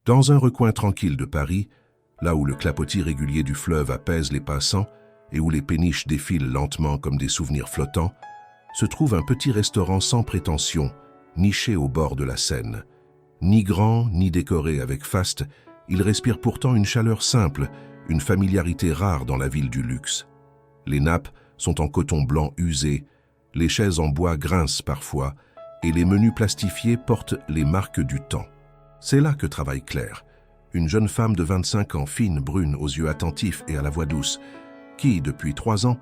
Dans un recoin tranquille de Paris, là où le clapotis régulier du fleuve apaise les passants et où les péniches défilent lentement comme des souvenirs flottants, se trouve un petit restaurant sans prétention, niché au bord de la Seine. Ni grand, ni décoré avec faste, il respire pourtant une chaleur simple, une familiarité rare dans la ville du luxe. Les nappes sont en coton blanc usé, les chaises en bois grincent parfois, et les menus plastifiés portent les marques du temps. C'est là que travaille Claire, une jeune femme de 25 ans, fine, brune, aux yeux attentifs et à la voix douce, qui, depuis 3 ans,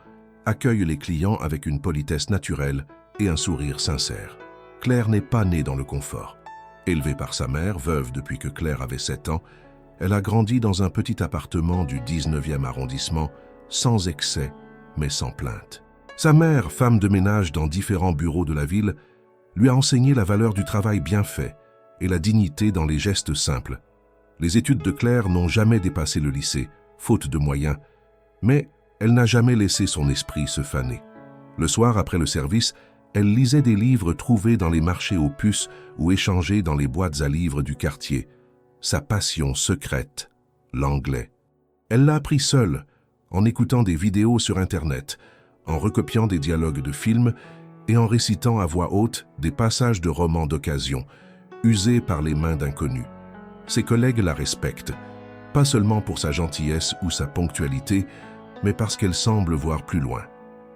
accueille les clients avec une politesse naturelle et un sourire sincère. Claire n'est pas née dans le confort. Élevée par sa mère, veuve depuis que Claire avait 7 ans, elle a grandi dans un petit appartement du 19e arrondissement, sans excès, mais sans plainte. Sa mère, femme de ménage dans différents bureaux de la ville, lui a enseigné la valeur du travail bien fait et la dignité dans les gestes simples. Les études de Claire n'ont jamais dépassé le lycée, faute de moyens, mais elle n'a jamais laissé son esprit se faner. Le soir, après le service, elle lisait des livres trouvés dans les marchés aux puces ou échangés dans les boîtes à livres du quartier. Sa passion secrète, l'anglais. Elle l'a appris seule, en écoutant des vidéos sur Internet, en recopiant des dialogues de films et en récitant à voix haute des passages de romans d'occasion, usés par les mains d'inconnus. Ses collègues la respectent, pas seulement pour sa gentillesse ou sa ponctualité, mais parce qu'elle semble voir plus loin.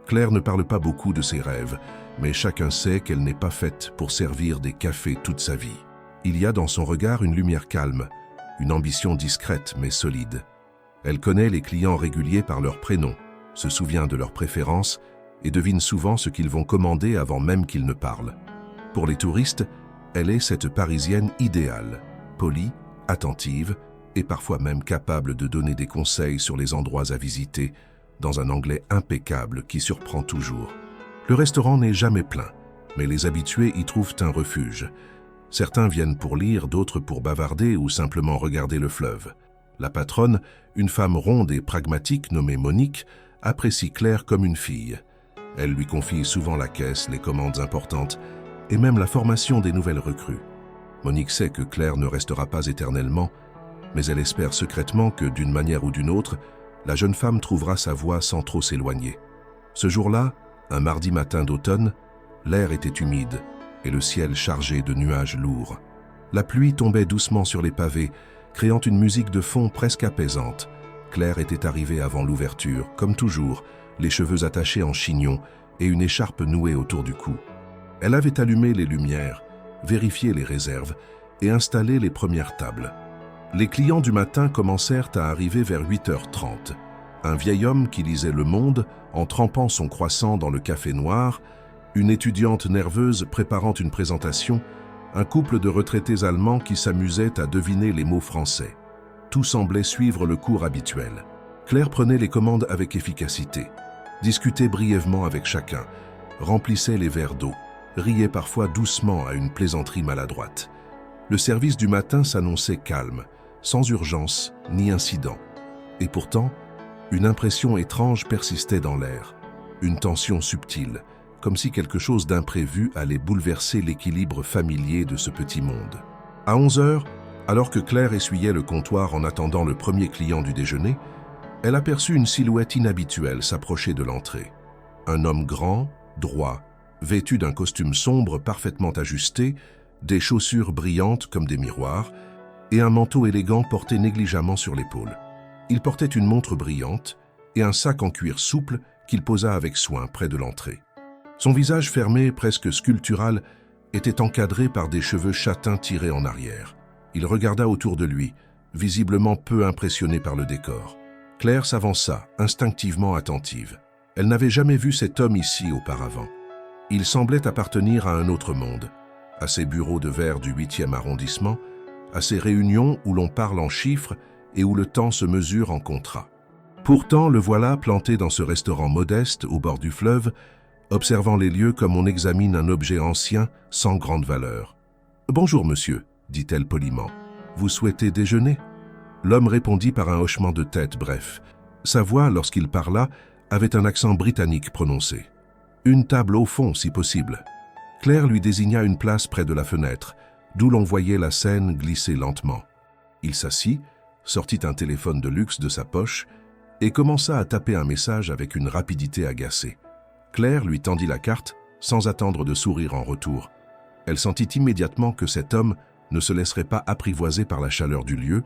Claire ne parle pas beaucoup de ses rêves, mais chacun sait qu'elle n'est pas faite pour servir des cafés toute sa vie. Il y a dans son regard une lumière calme, une ambition discrète mais solide. Elle connaît les clients réguliers par leur prénom, se souvient de leurs préférences et devine souvent ce qu'ils vont commander avant même qu'ils ne parlent. Pour les touristes, elle est cette Parisienne idéale, polie, attentive et parfois même capable de donner des conseils sur les endroits à visiter, dans un anglais impeccable qui surprend toujours. Le restaurant n'est jamais plein, mais les habitués y trouvent un refuge. Certains viennent pour lire, d'autres pour bavarder ou simplement regarder le fleuve. La patronne, une femme ronde et pragmatique nommée Monique, apprécie Claire comme une fille. Elle lui confie souvent la caisse, les commandes importantes et même la formation des nouvelles recrues. Monique sait que Claire ne restera pas éternellement, mais elle espère secrètement que, d'une manière ou d'une autre, la jeune femme trouvera sa voie sans trop s'éloigner. Ce jour-là, un mardi matin d'automne, l'air était humide et le ciel chargé de nuages lourds. La pluie tombait doucement sur les pavés, créant une musique de fond presque apaisante. Claire était arrivée avant l'ouverture, comme toujours, les cheveux attachés en chignon et une écharpe nouée autour du cou. Elle avait allumé les lumières, vérifié les réserves et installé les premières tables. Les clients du matin commencèrent à arriver vers 8h30. Un vieil homme qui lisait Le Monde en trempant son croissant dans le café noir, une étudiante nerveuse préparant une présentation, un couple de retraités allemands qui s'amusaient à deviner les mots français. Tout semblait suivre le cours habituel. Claire prenait les commandes avec efficacité, discutait brièvement avec chacun, remplissait les verres d'eau, riait parfois doucement à une plaisanterie maladroite. Le service du matin s'annonçait calme, sans urgence ni incident. Et pourtant, une impression étrange persistait dans l'air, une tension subtile, comme si quelque chose d'imprévu allait bouleverser l'équilibre familier de ce petit monde. À 11h, alors que Claire essuyait le comptoir en attendant le premier client du déjeuner, elle aperçut une silhouette inhabituelle s'approcher de l'entrée. Un homme grand, droit, vêtu d'un costume sombre parfaitement ajusté, des chaussures brillantes comme des miroirs, et un manteau élégant porté négligemment sur l'épaule. Il portait une montre brillante et un sac en cuir souple qu'il posa avec soin près de l'entrée. Son visage fermé, presque sculptural, était encadré par des cheveux châtains tirés en arrière. Il regarda autour de lui, visiblement peu impressionné par le décor. Claire s'avança, instinctivement attentive. Elle n'avait jamais vu cet homme ici auparavant. Il semblait appartenir à un autre monde, à ses bureaux de verre du 8e arrondissement, à ces réunions où l'on parle en chiffres et où le temps se mesure en contrats. Pourtant, le voilà planté dans ce restaurant modeste au bord du fleuve, observant les lieux comme on examine un objet ancien sans grande valeur. « Bonjour, monsieur », dit-elle poliment. « Vous souhaitez déjeuner ?» L'homme répondit par un hochement de tête bref. Sa voix, lorsqu'il parla, avait un accent britannique prononcé. « Une table au fond, si possible. » Claire lui désigna une place près de la fenêtre, d'où l'on voyait la Seine glisser lentement. Il s'assit, sortit un téléphone de luxe de sa poche et commença à taper un message avec une rapidité agacée. Claire lui tendit la carte sans attendre de sourire en retour. Elle sentit immédiatement que cet homme ne se laisserait pas apprivoiser par la chaleur du lieu,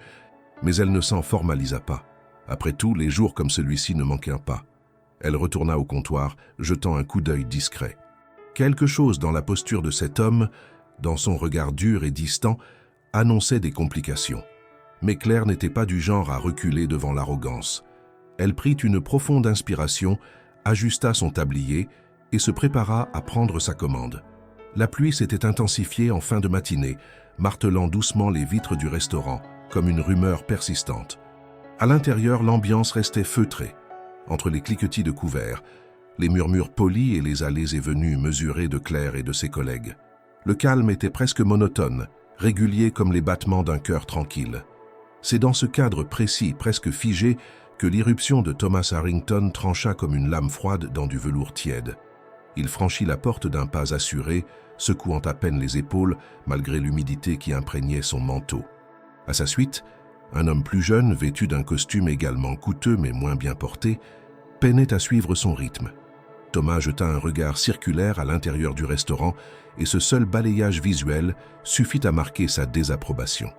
mais elle ne s'en formalisa pas. Après tout, les jours comme celui-ci ne manquaient pas. Elle retourna au comptoir, jetant un coup d'œil discret. Quelque chose dans la posture de cet homme, dans son regard dur et distant, annonçait des complications. Mais Claire n'était pas du genre à reculer devant l'arrogance. Elle prit une profonde inspiration, ajusta son tablier et se prépara à prendre sa commande. La pluie s'était intensifiée en fin de matinée, martelant doucement les vitres du restaurant, comme une rumeur persistante. À l'intérieur, l'ambiance restait feutrée. Entre les cliquetis de couverts, les murmures polis et les allées et venues mesurées de Claire et de ses collègues. Le calme était presque monotone, régulier comme les battements d'un cœur tranquille. C'est dans ce cadre précis, presque figé, que l'irruption de Thomas Harrington trancha comme une lame froide dans du velours tiède. Il franchit la porte d'un pas assuré, secouant à peine les épaules malgré l'humidité qui imprégnait son manteau. À sa suite, un homme plus jeune, vêtu d'un costume également coûteux mais moins bien porté, peinait à suivre son rythme. Thomas jeta un regard circulaire à l'intérieur du restaurant et ce seul balayage visuel suffit à marquer sa désapprobation.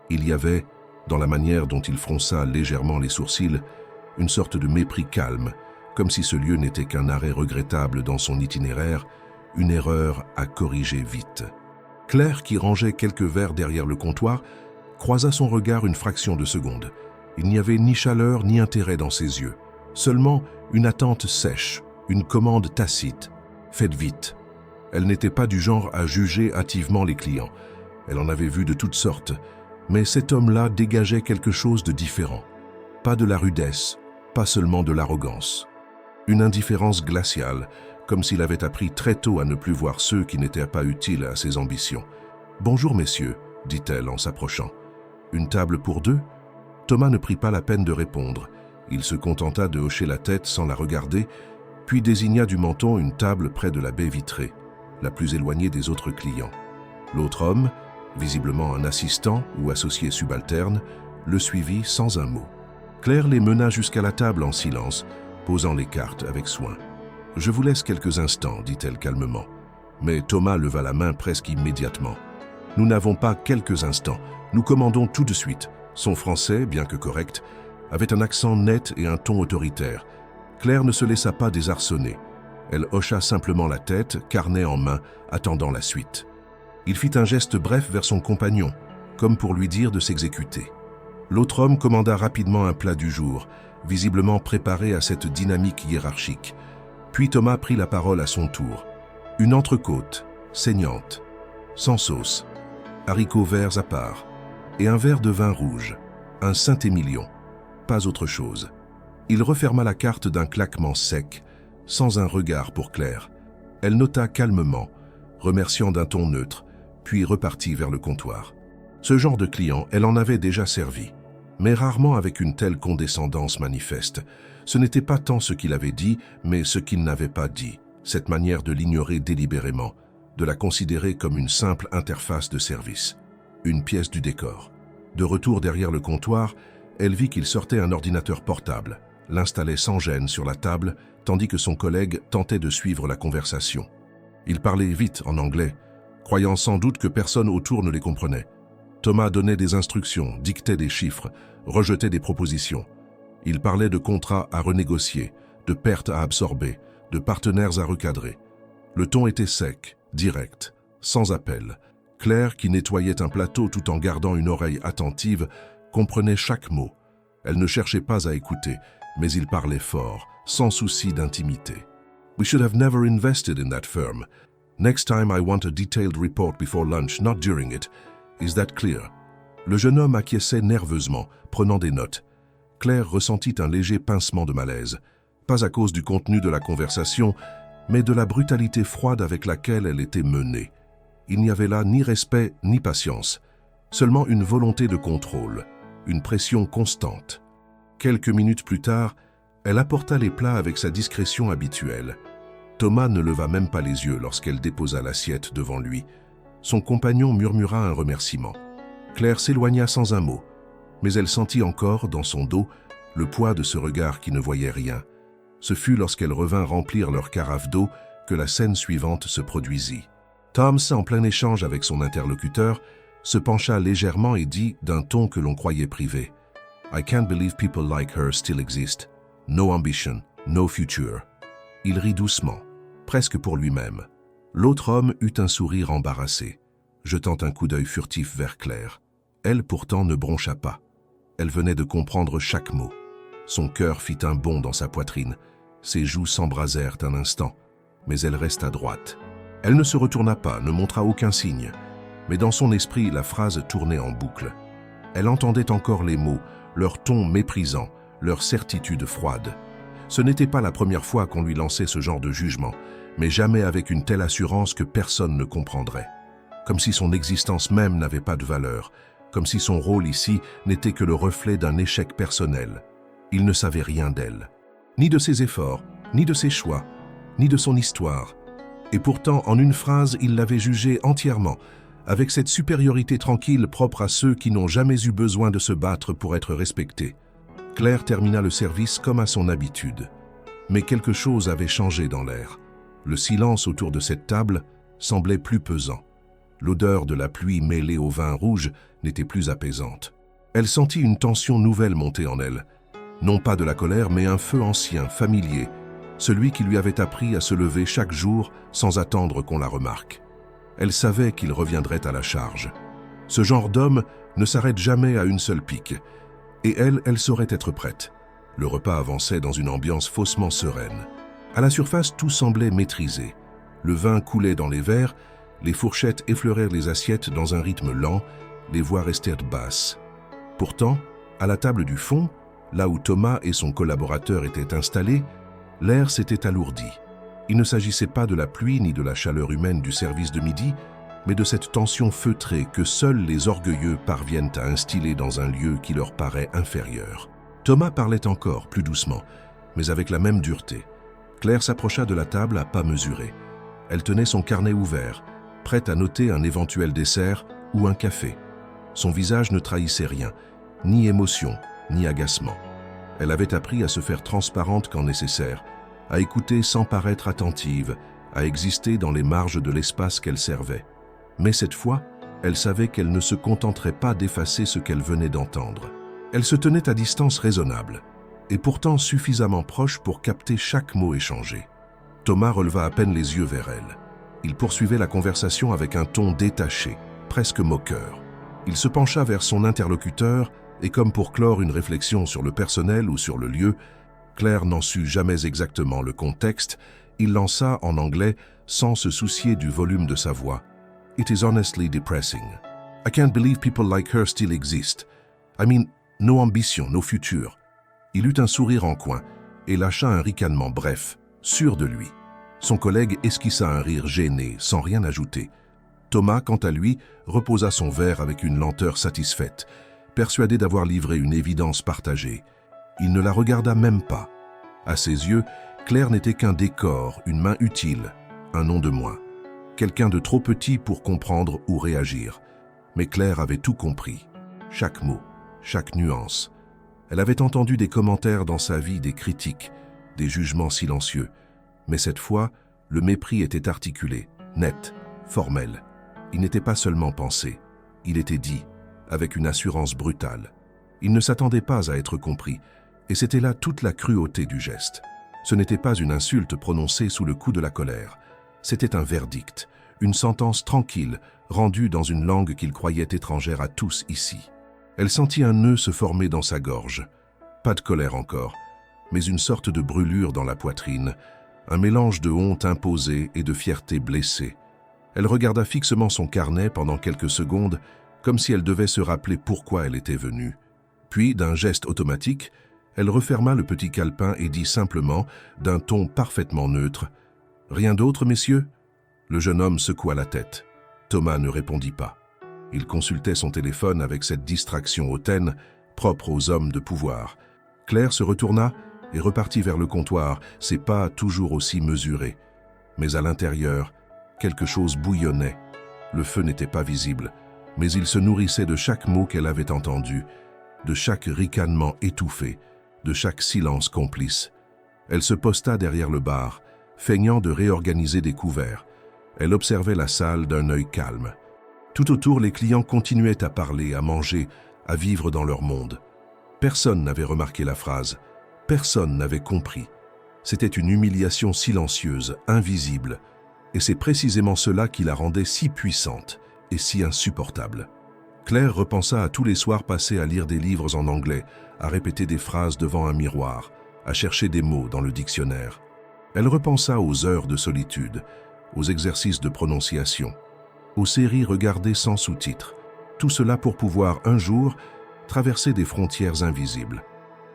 Il y avait, dans la manière dont il fronça légèrement les sourcils, une sorte de mépris calme, comme si ce lieu n'était qu'un arrêt regrettable dans son itinéraire, une erreur à corriger vite. Claire, qui rangeait quelques verres derrière le comptoir, croisa son regard une fraction de seconde. Il n'y avait ni chaleur ni intérêt dans ses yeux, seulement une attente sèche, une commande tacite. Faites vite. Elle n'était pas du genre à juger hâtivement les clients. Elle en avait vu de toutes sortes, mais cet homme-là dégageait quelque chose de différent. Pas de la rudesse, pas seulement de l'arrogance. Une indifférence glaciale, comme s'il avait appris très tôt à ne plus voir ceux qui n'étaient pas utiles à ses ambitions. « Bonjour, messieurs », dit-elle en s'approchant. « Une table pour deux ?» Thomas ne prit pas la peine de répondre. Il se contenta de hocher la tête sans la regarder, puis désigna du menton une table près de la baie vitrée, la plus éloignée des autres clients. L'autre homme, visiblement un assistant ou associé subalterne, le suivit sans un mot. Claire les mena jusqu'à la table en silence, posant les cartes avec soin. « Je vous laisse quelques instants, dit-elle calmement. Mais Thomas leva la main presque immédiatement. « Nous n'avons pas quelques instants, nous commandons tout de suite. » Son français, bien que correct, avait un accent net et un ton autoritaire. Claire ne se laissa pas désarçonner. Elle hocha simplement la tête, carnet en main, attendant la suite. Il fit un geste bref vers son compagnon, comme pour lui dire de s'exécuter. L'autre homme commanda rapidement un plat du jour, visiblement préparé à cette dynamique hiérarchique. Puis Thomas prit la parole à son tour. Une entrecôte, saignante, sans sauce, haricots verts à part, et un verre de vin rouge, un Saint-Émilion, pas autre chose. Il referma la carte d'un claquement sec, sans un regard pour Claire. Elle nota calmement, remerciant d'un ton neutre, puis repartit vers le comptoir. Ce genre de client, elle en avait déjà servi, mais rarement avec une telle condescendance manifeste. Ce n'était pas tant ce qu'il avait dit, mais ce qu'il n'avait pas dit, cette manière de l'ignorer délibérément, de la considérer comme une simple interface de service, une pièce du décor. De retour derrière le comptoir, elle vit qu'il sortait un ordinateur portable, l'installait sans gêne sur la table, tandis que son collègue tentait de suivre la conversation. Il parlait vite en anglais, croyant sans doute que personne autour ne les comprenait. Thomas donnait des instructions, dictait des chiffres, rejetait des propositions. Il parlait de contrats à renégocier, de pertes à absorber, de partenaires à recadrer. Le ton était sec, direct, sans appel. Claire, qui nettoyait un plateau tout en gardant une oreille attentive, comprenait chaque mot. Elle ne cherchait pas à écouter, mais il parlait fort, sans souci d'intimité. « We should have never invested in that firm. Next time I want a detailed report before lunch, not during it. Is that clear ?» Le jeune homme acquiesçait nerveusement, prenant des notes. Claire ressentit un léger pincement de malaise, pas à cause du contenu de la conversation, mais de la brutalité froide avec laquelle elle était menée. Il n'y avait là ni respect ni patience, seulement une volonté de contrôle, une pression constante. Quelques minutes plus tard, elle apporta les plats avec sa discrétion habituelle. Thomas ne leva même pas les yeux lorsqu'elle déposa l'assiette devant lui. Son compagnon murmura un remerciement. Claire s'éloigna sans un mot, Mais elle sentit encore, dans son dos, le poids de ce regard qui ne voyait rien. Ce fut lorsqu'elle revint remplir leur carafe d'eau que la scène suivante se produisit. Tom, en plein échange avec son interlocuteur, se pencha légèrement et dit d'un ton que l'on croyait privé. « I can't believe people like her still exist. No ambition, no future. » Il rit doucement, presque pour lui-même. L'autre homme eut un sourire embarrassé, jetant un coup d'œil furtif vers Claire. Elle, pourtant, ne broncha pas. Elle venait de comprendre chaque mot. Son cœur fit un bond dans sa poitrine. Ses joues s'embrasèrent un instant, mais elle resta droite. Elle ne se retourna pas, ne montra aucun signe, mais dans son esprit, la phrase tournait en boucle. Elle entendait encore les mots, leur ton méprisant, leur certitude froide. Ce n'était pas la première fois qu'on lui lançait ce genre de jugement, mais jamais avec une telle assurance que personne ne comprendrait. Comme si son existence même n'avait pas de valeur, comme si son rôle ici n'était que le reflet d'un échec personnel. Il ne savait rien d'elle, ni de ses efforts, ni de ses choix, ni de son histoire. Et pourtant, en une phrase, il l'avait jugée entièrement, avec cette supériorité tranquille propre à ceux qui n'ont jamais eu besoin de se battre pour être respectés. Claire termina le service comme à son habitude. Mais quelque chose avait changé dans l'air. Le silence autour de cette table semblait plus pesant. L'odeur de la pluie mêlée au vin rouge n'était plus apaisante. Elle sentit une tension nouvelle monter en elle. Non pas de la colère, mais un feu ancien, familier, celui qui lui avait appris à se lever chaque jour sans attendre qu'on la remarque. Elle savait qu'il reviendrait à la charge. Ce genre d'homme ne s'arrête jamais à une seule pique. Et elle saurait être prête. Le repas avançait dans une ambiance faussement sereine. À la surface, tout semblait maîtrisé. Le vin coulait dans les verres, les fourchettes effleurèrent les assiettes dans un rythme lent, les voix restèrent basses. Pourtant, à la table du fond, là où Thomas et son collaborateur étaient installés, l'air s'était alourdi. Il ne s'agissait pas de la pluie ni de la chaleur humaine du service de midi, mais de cette tension feutrée que seuls les orgueilleux parviennent à instiller dans un lieu qui leur paraît inférieur. Thomas parlait encore, plus doucement, mais avec la même dureté. Claire s'approcha de la table à pas mesurés. Elle tenait son carnet ouvert, prête à noter un éventuel dessert ou un café. Son visage ne trahissait rien, ni émotion, ni agacement. Elle avait appris à se faire transparente quand nécessaire, à écouter sans paraître attentive, à exister dans les marges de l'espace qu'elle servait. Mais cette fois, elle savait qu'elle ne se contenterait pas d'effacer ce qu'elle venait d'entendre. Elle se tenait à distance raisonnable, et pourtant suffisamment proche pour capter chaque mot échangé. Thomas releva à peine les yeux vers elle. Il poursuivait la conversation avec un ton détaché, presque moqueur. Il se pencha vers son interlocuteur, et comme pour clore une réflexion sur le personnel ou sur le lieu, Claire n'en sut jamais exactement le contexte, il lança en anglais, sans se soucier du volume de sa voix. « It is honestly depressing. I can't believe people like her still exist. I mean, no ambition, no future. » Il eut un sourire en coin et lâcha un ricanement bref, sûr de lui. Son collègue esquissa un rire gêné, sans rien ajouter. Thomas, quant à lui, reposa son verre avec une lenteur satisfaite, persuadé d'avoir livré une évidence partagée. Il ne la regarda même pas. À ses yeux, Claire n'était qu'un décor, une main utile, un nom de moins. Quelqu'un de trop petit pour comprendre ou réagir. Mais Claire avait tout compris. Chaque mot, chaque nuance. Elle avait entendu des commentaires dans sa vie, des critiques, des jugements silencieux. Mais cette fois, le mépris était articulé, net, formel. Il n'était pas seulement pensé, il était dit, avec une assurance brutale. Il ne s'attendait pas à être compris, et c'était là toute la cruauté du geste. Ce n'était pas une insulte prononcée sous le coup de la colère. C'était un verdict, une sentence tranquille, rendue dans une langue qu'il croyait étrangère à tous ici. Elle sentit un nœud se former dans sa gorge. Pas de colère encore, mais une sorte de brûlure dans la poitrine, un mélange de honte imposée et de fierté blessée. Elle regarda fixement son carnet pendant quelques secondes, comme si elle devait se rappeler pourquoi elle était venue. Puis, d'un geste automatique, elle referma le petit calepin et dit simplement, d'un ton parfaitement neutre, « Rien d'autre, messieurs ?» Le jeune homme secoua la tête. Thomas ne répondit pas. Il consultait son téléphone avec cette distraction hautaine, propre aux hommes de pouvoir. Claire se retourna et repartit vers le comptoir, ses pas toujours aussi mesurés. Mais à l'intérieur, quelque chose bouillonnait. Le feu n'était pas visible, mais il se nourrissait de chaque mot qu'elle avait entendu, de chaque ricanement étouffé, de chaque silence complice. Elle se posta derrière le bar, feignant de réorganiser des couverts. Elle observait la salle d'un œil calme. Tout autour, les clients continuaient à parler, à manger, à vivre dans leur monde. Personne n'avait remarqué la phrase. Personne n'avait compris. C'était une humiliation silencieuse, invisible. Et c'est précisément cela qui la rendait si puissante et si insupportable. Claire repensa à tous les soirs passés à lire des livres en anglais, à répéter des phrases devant un miroir, à chercher des mots dans le dictionnaire. Elle repensa aux heures de solitude, aux exercices de prononciation, aux séries regardées sans sous-titres. Tout cela pour pouvoir, un jour, traverser des frontières invisibles.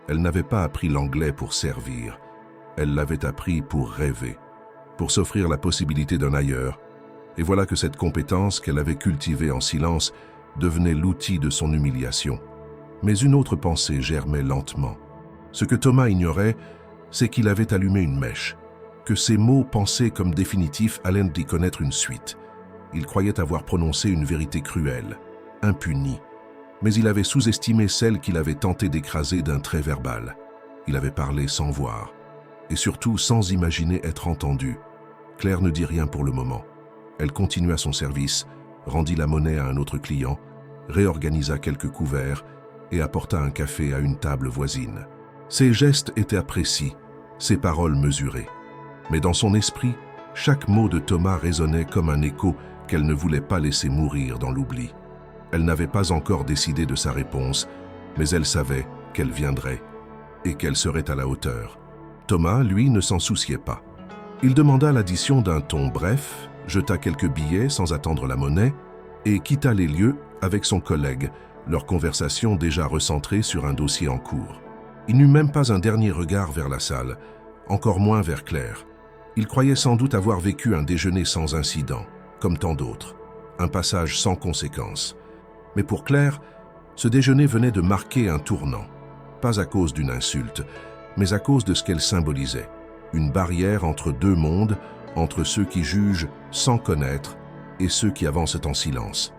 Elle n'avait pas appris l'anglais pour servir. Elle l'avait appris pour rêver, pour s'offrir la possibilité d'un ailleurs. Et voilà que cette compétence qu'elle avait cultivée en silence devenait l'outil de son humiliation. Mais une autre pensée germait lentement. Ce que Thomas ignorait, c'est qu'il avait allumé une mèche, que ces mots pensés comme définitifs allaient y connaître une suite. Il croyait avoir prononcé une vérité cruelle, impunie, mais il avait sous-estimé celle qu'il avait tenté d'écraser d'un trait verbal. Il avait parlé sans voir, et surtout sans imaginer être entendu. Claire ne dit rien pour le moment. Elle continua son service, rendit la monnaie à un autre client, réorganisa quelques couverts et apporta un café à une table voisine. Ses gestes étaient précis, ses paroles mesurées. Mais dans son esprit, chaque mot de Thomas résonnait comme un écho qu'elle ne voulait pas laisser mourir dans l'oubli. Elle n'avait pas encore décidé de sa réponse, mais elle savait qu'elle viendrait et qu'elle serait à la hauteur. Thomas, lui, ne s'en souciait pas. Il demanda l'addition d'un ton bref, jeta quelques billets sans attendre la monnaie et quitta les lieux avec son collègue, leur conversation déjà recentrée sur un dossier en cours. Il n'eut même pas un dernier regard vers la salle, encore moins vers Claire. Il croyait sans doute avoir vécu un déjeuner sans incident, comme tant d'autres, un passage sans conséquences. Mais pour Claire, ce déjeuner venait de marquer un tournant, pas à cause d'une insulte, mais à cause de ce qu'elle symbolisait, une barrière entre deux mondes, entre ceux qui jugent sans connaître et ceux qui avancent en silence.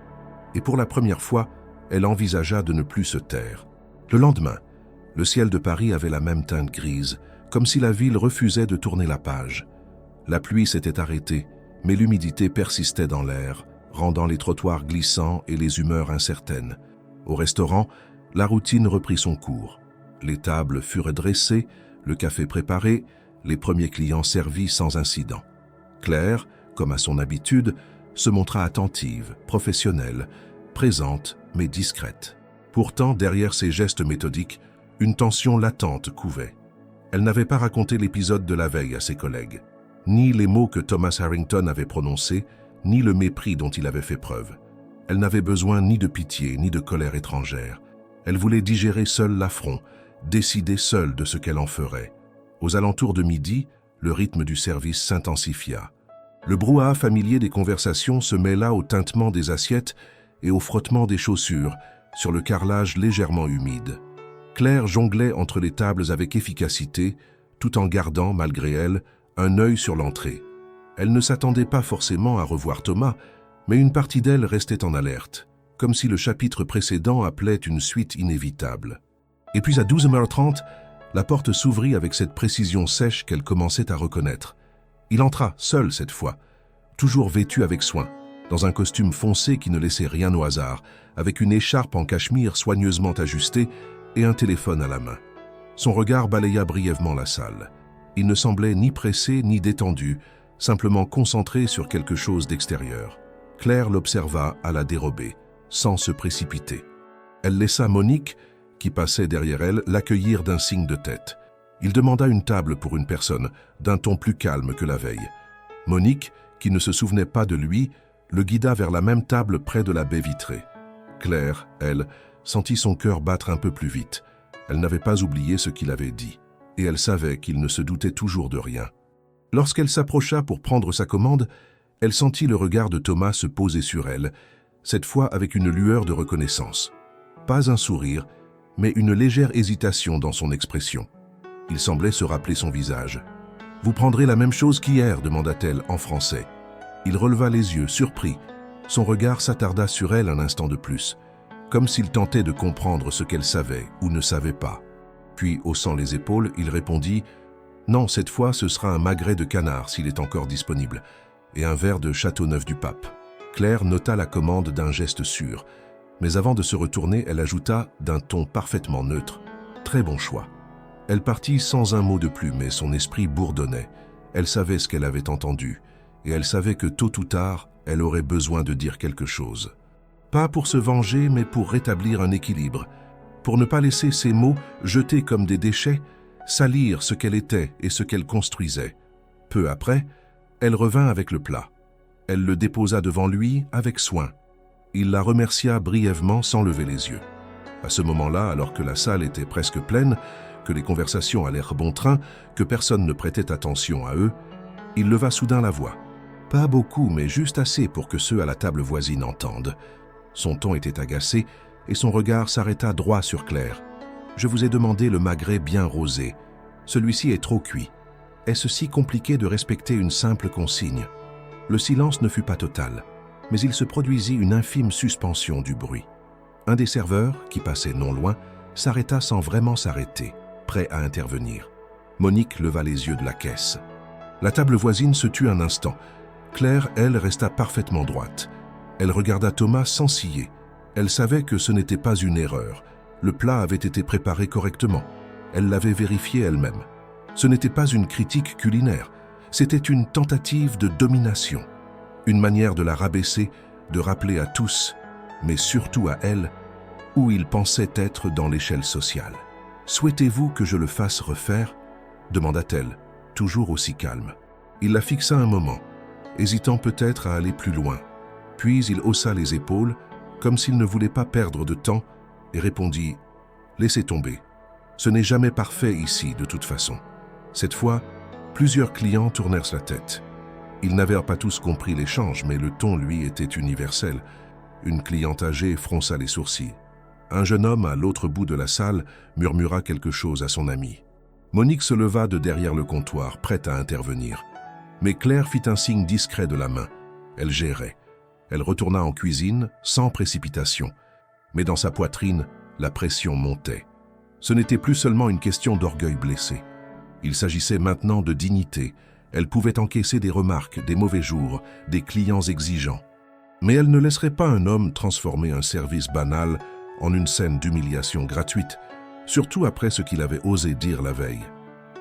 Et pour la première fois, elle envisagea de ne plus se taire. Le lendemain, le ciel de Paris avait la même teinte grise, comme si la ville refusait de tourner la page. La pluie s'était arrêtée, mais l'humidité persistait dans l'air, rendant les trottoirs glissants et les humeurs incertaines. Au restaurant, la routine reprit son cours. Les tables furent dressées, le café préparé, les premiers clients servis sans incident. Claire, comme à son habitude, se montra attentive, professionnelle, présente mais discrète. Pourtant, derrière ces gestes méthodiques, une tension latente couvait. Elle n'avait pas raconté l'épisode de la veille à ses collègues, ni les mots que Thomas Harrington avait prononcés, ni le mépris dont il avait fait preuve. Elle n'avait besoin ni de pitié, ni de colère étrangère. Elle voulait digérer seule l'affront, décider seule de ce qu'elle en ferait. Aux alentours de midi, le rythme du service s'intensifia. Le brouhaha familier des conversations se mêla au tintement des assiettes et au frottement des chaussures sur le carrelage légèrement humide. Claire jonglait entre les tables avec efficacité, tout en gardant, malgré elle, un œil sur l'entrée. Elle ne s'attendait pas forcément à revoir Thomas, mais une partie d'elle restait en alerte, comme si le chapitre précédent appelait une suite inévitable. Et puis à 12h30, la porte s'ouvrit avec cette précision sèche qu'elle commençait à reconnaître. Il entra, seul cette fois, toujours vêtu avec soin, dans un costume foncé qui ne laissait rien au hasard, avec une écharpe en cachemire soigneusement ajustée et un téléphone à la main. Son regard balaya brièvement la salle. Il ne semblait ni pressé ni détendu, simplement concentré sur quelque chose d'extérieur. Claire l'observa à la dérobée, sans se précipiter. Elle laissa Monique, qui passait derrière elle, l'accueillir d'un signe de tête. Il demanda une table pour une personne, d'un ton plus calme que la veille. Monique, qui ne se souvenait pas de lui, le guida vers la même table près de la baie vitrée. Claire, elle, sentit son cœur battre un peu plus vite. Elle n'avait pas oublié ce qu'il avait dit, et elle savait qu'il ne se doutait toujours de rien. Lorsqu'elle s'approcha pour prendre sa commande, elle sentit le regard de Thomas se poser sur elle, cette fois avec une lueur de reconnaissance. Pas un sourire, mais une légère hésitation dans son expression. Il semblait se rappeler son visage. « Vous prendrez la même chose qu'hier » demanda-t-elle en français. Il releva les yeux, surpris. Son regard s'attarda sur elle un instant de plus, comme s'il tentait de comprendre ce qu'elle savait ou ne savait pas. Puis, haussant les épaules, il répondit « Non, cette fois, ce sera un magret de canard s'il est encore disponible, et un verre de Châteauneuf-du-Pape. » Claire nota la commande d'un geste sûr, mais avant de se retourner, elle ajouta d'un ton parfaitement neutre « Très bon choix. » Elle partit sans un mot de plus, mais son esprit bourdonnait. Elle savait ce qu'elle avait entendu, et elle savait que tôt ou tard, elle aurait besoin de dire quelque chose. Pas pour se venger, mais pour rétablir un équilibre, pour ne pas laisser ces mots, jetés comme des déchets, salir ce qu'elle était et ce qu'elle construisait. Peu après, elle revint avec le plat. Elle le déposa devant lui avec soin. Il la remercia brièvement sans lever les yeux. À ce moment-là, alors que la salle était presque pleine, que les conversations allèrent bon train, que personne ne prêtait attention à eux, il leva soudain la voix. Pas beaucoup, mais juste assez pour que ceux à la table voisine entendent. Son ton était agacé et son regard s'arrêta droit sur Claire. « Je vous ai demandé le magret bien rosé. Celui-ci est trop cuit. Est-ce si compliqué de respecter une simple consigne ?» Le silence ne fut pas total, mais il se produisit une infime suspension du bruit. Un des serveurs, qui passait non loin, s'arrêta sans vraiment s'arrêter, prêt à intervenir. Monique leva les yeux de la caisse. La table voisine se tut un instant. Claire, elle, resta parfaitement droite. Elle regarda Thomas sans ciller. Elle savait que ce n'était pas une erreur. Le plat avait été préparé correctement. Elle l'avait vérifié elle-même. Ce n'était pas une critique culinaire. C'était une tentative de domination. Une manière de la rabaisser, de rappeler à tous, mais surtout à elle, où il pensait être dans l'échelle sociale. « Souhaitez-vous que je le fasse refaire ?» demanda-t-elle, toujours aussi calme. Il la fixa un moment, hésitant peut-être à aller plus loin. Puis il haussa les épaules, comme s'il ne voulait pas perdre de temps, et répondit « Laissez tomber. Ce n'est jamais parfait ici, de toute façon. » Cette fois, plusieurs clients tournèrent la tête. Ils n'avaient pas tous compris l'échange, mais le ton, lui, était universel. Une cliente âgée fronça les sourcils. Un jeune homme, à l'autre bout de la salle, murmura quelque chose à son ami. Monique se leva de derrière le comptoir, prête à intervenir. Mais Claire fit un signe discret de la main. Elle gérait. Elle retourna en cuisine, sans précipitation. Mais dans sa poitrine, la pression montait. Ce n'était plus seulement une question d'orgueil blessé. Il s'agissait maintenant de dignité. Elle pouvait encaisser des remarques, des mauvais jours, des clients exigeants. Mais elle ne laisserait pas un homme transformer un service banal en une scène d'humiliation gratuite, surtout après ce qu'il avait osé dire la veille.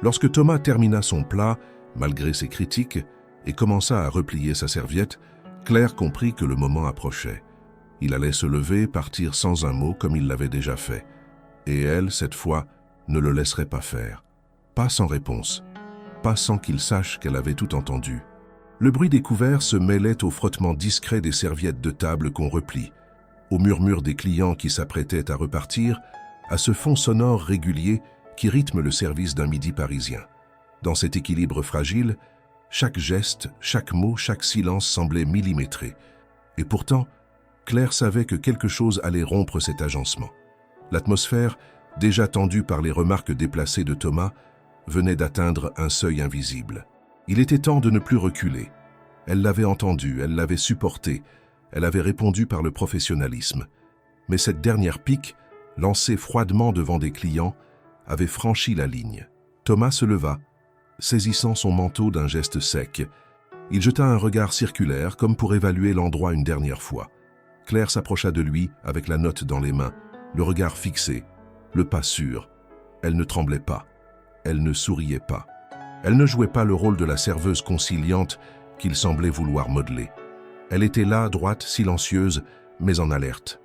Lorsque Thomas termina son plat, malgré ses critiques, et commença à replier sa serviette, Claire comprit que le moment approchait. Il allait se lever, partir sans un mot comme il l'avait déjà fait. Et elle, cette fois, ne le laisserait pas faire. Pas sans réponse. Pas sans qu'il sache qu'elle avait tout entendu. Le bruit des couverts se mêlait au frottement discret des serviettes de table qu'on replie, au murmure des clients qui s'apprêtaient à repartir, à ce fond sonore régulier qui rythme le service d'un midi parisien. Dans cet équilibre fragile, chaque geste, chaque mot, chaque silence semblait millimétré. Et pourtant, Claire savait que quelque chose allait rompre cet agencement. L'atmosphère, déjà tendue par les remarques déplacées de Thomas, venait d'atteindre un seuil invisible. Il était temps de ne plus reculer. Elle l'avait entendu, elle l'avait supporté, elle avait répondu par le professionnalisme. Mais cette dernière pique, lancée froidement devant des clients, avait franchi la ligne. Thomas se leva, saisissant son manteau d'un geste sec. Il jeta un regard circulaire comme pour évaluer l'endroit une dernière fois. Claire s'approcha de lui avec la note dans les mains, le regard fixé, le pas sûr. Elle ne tremblait pas. Elle ne souriait pas. Elle ne jouait pas le rôle de la serveuse conciliante qu'il semblait vouloir modeler. Elle était là, droite, silencieuse, mais en alerte.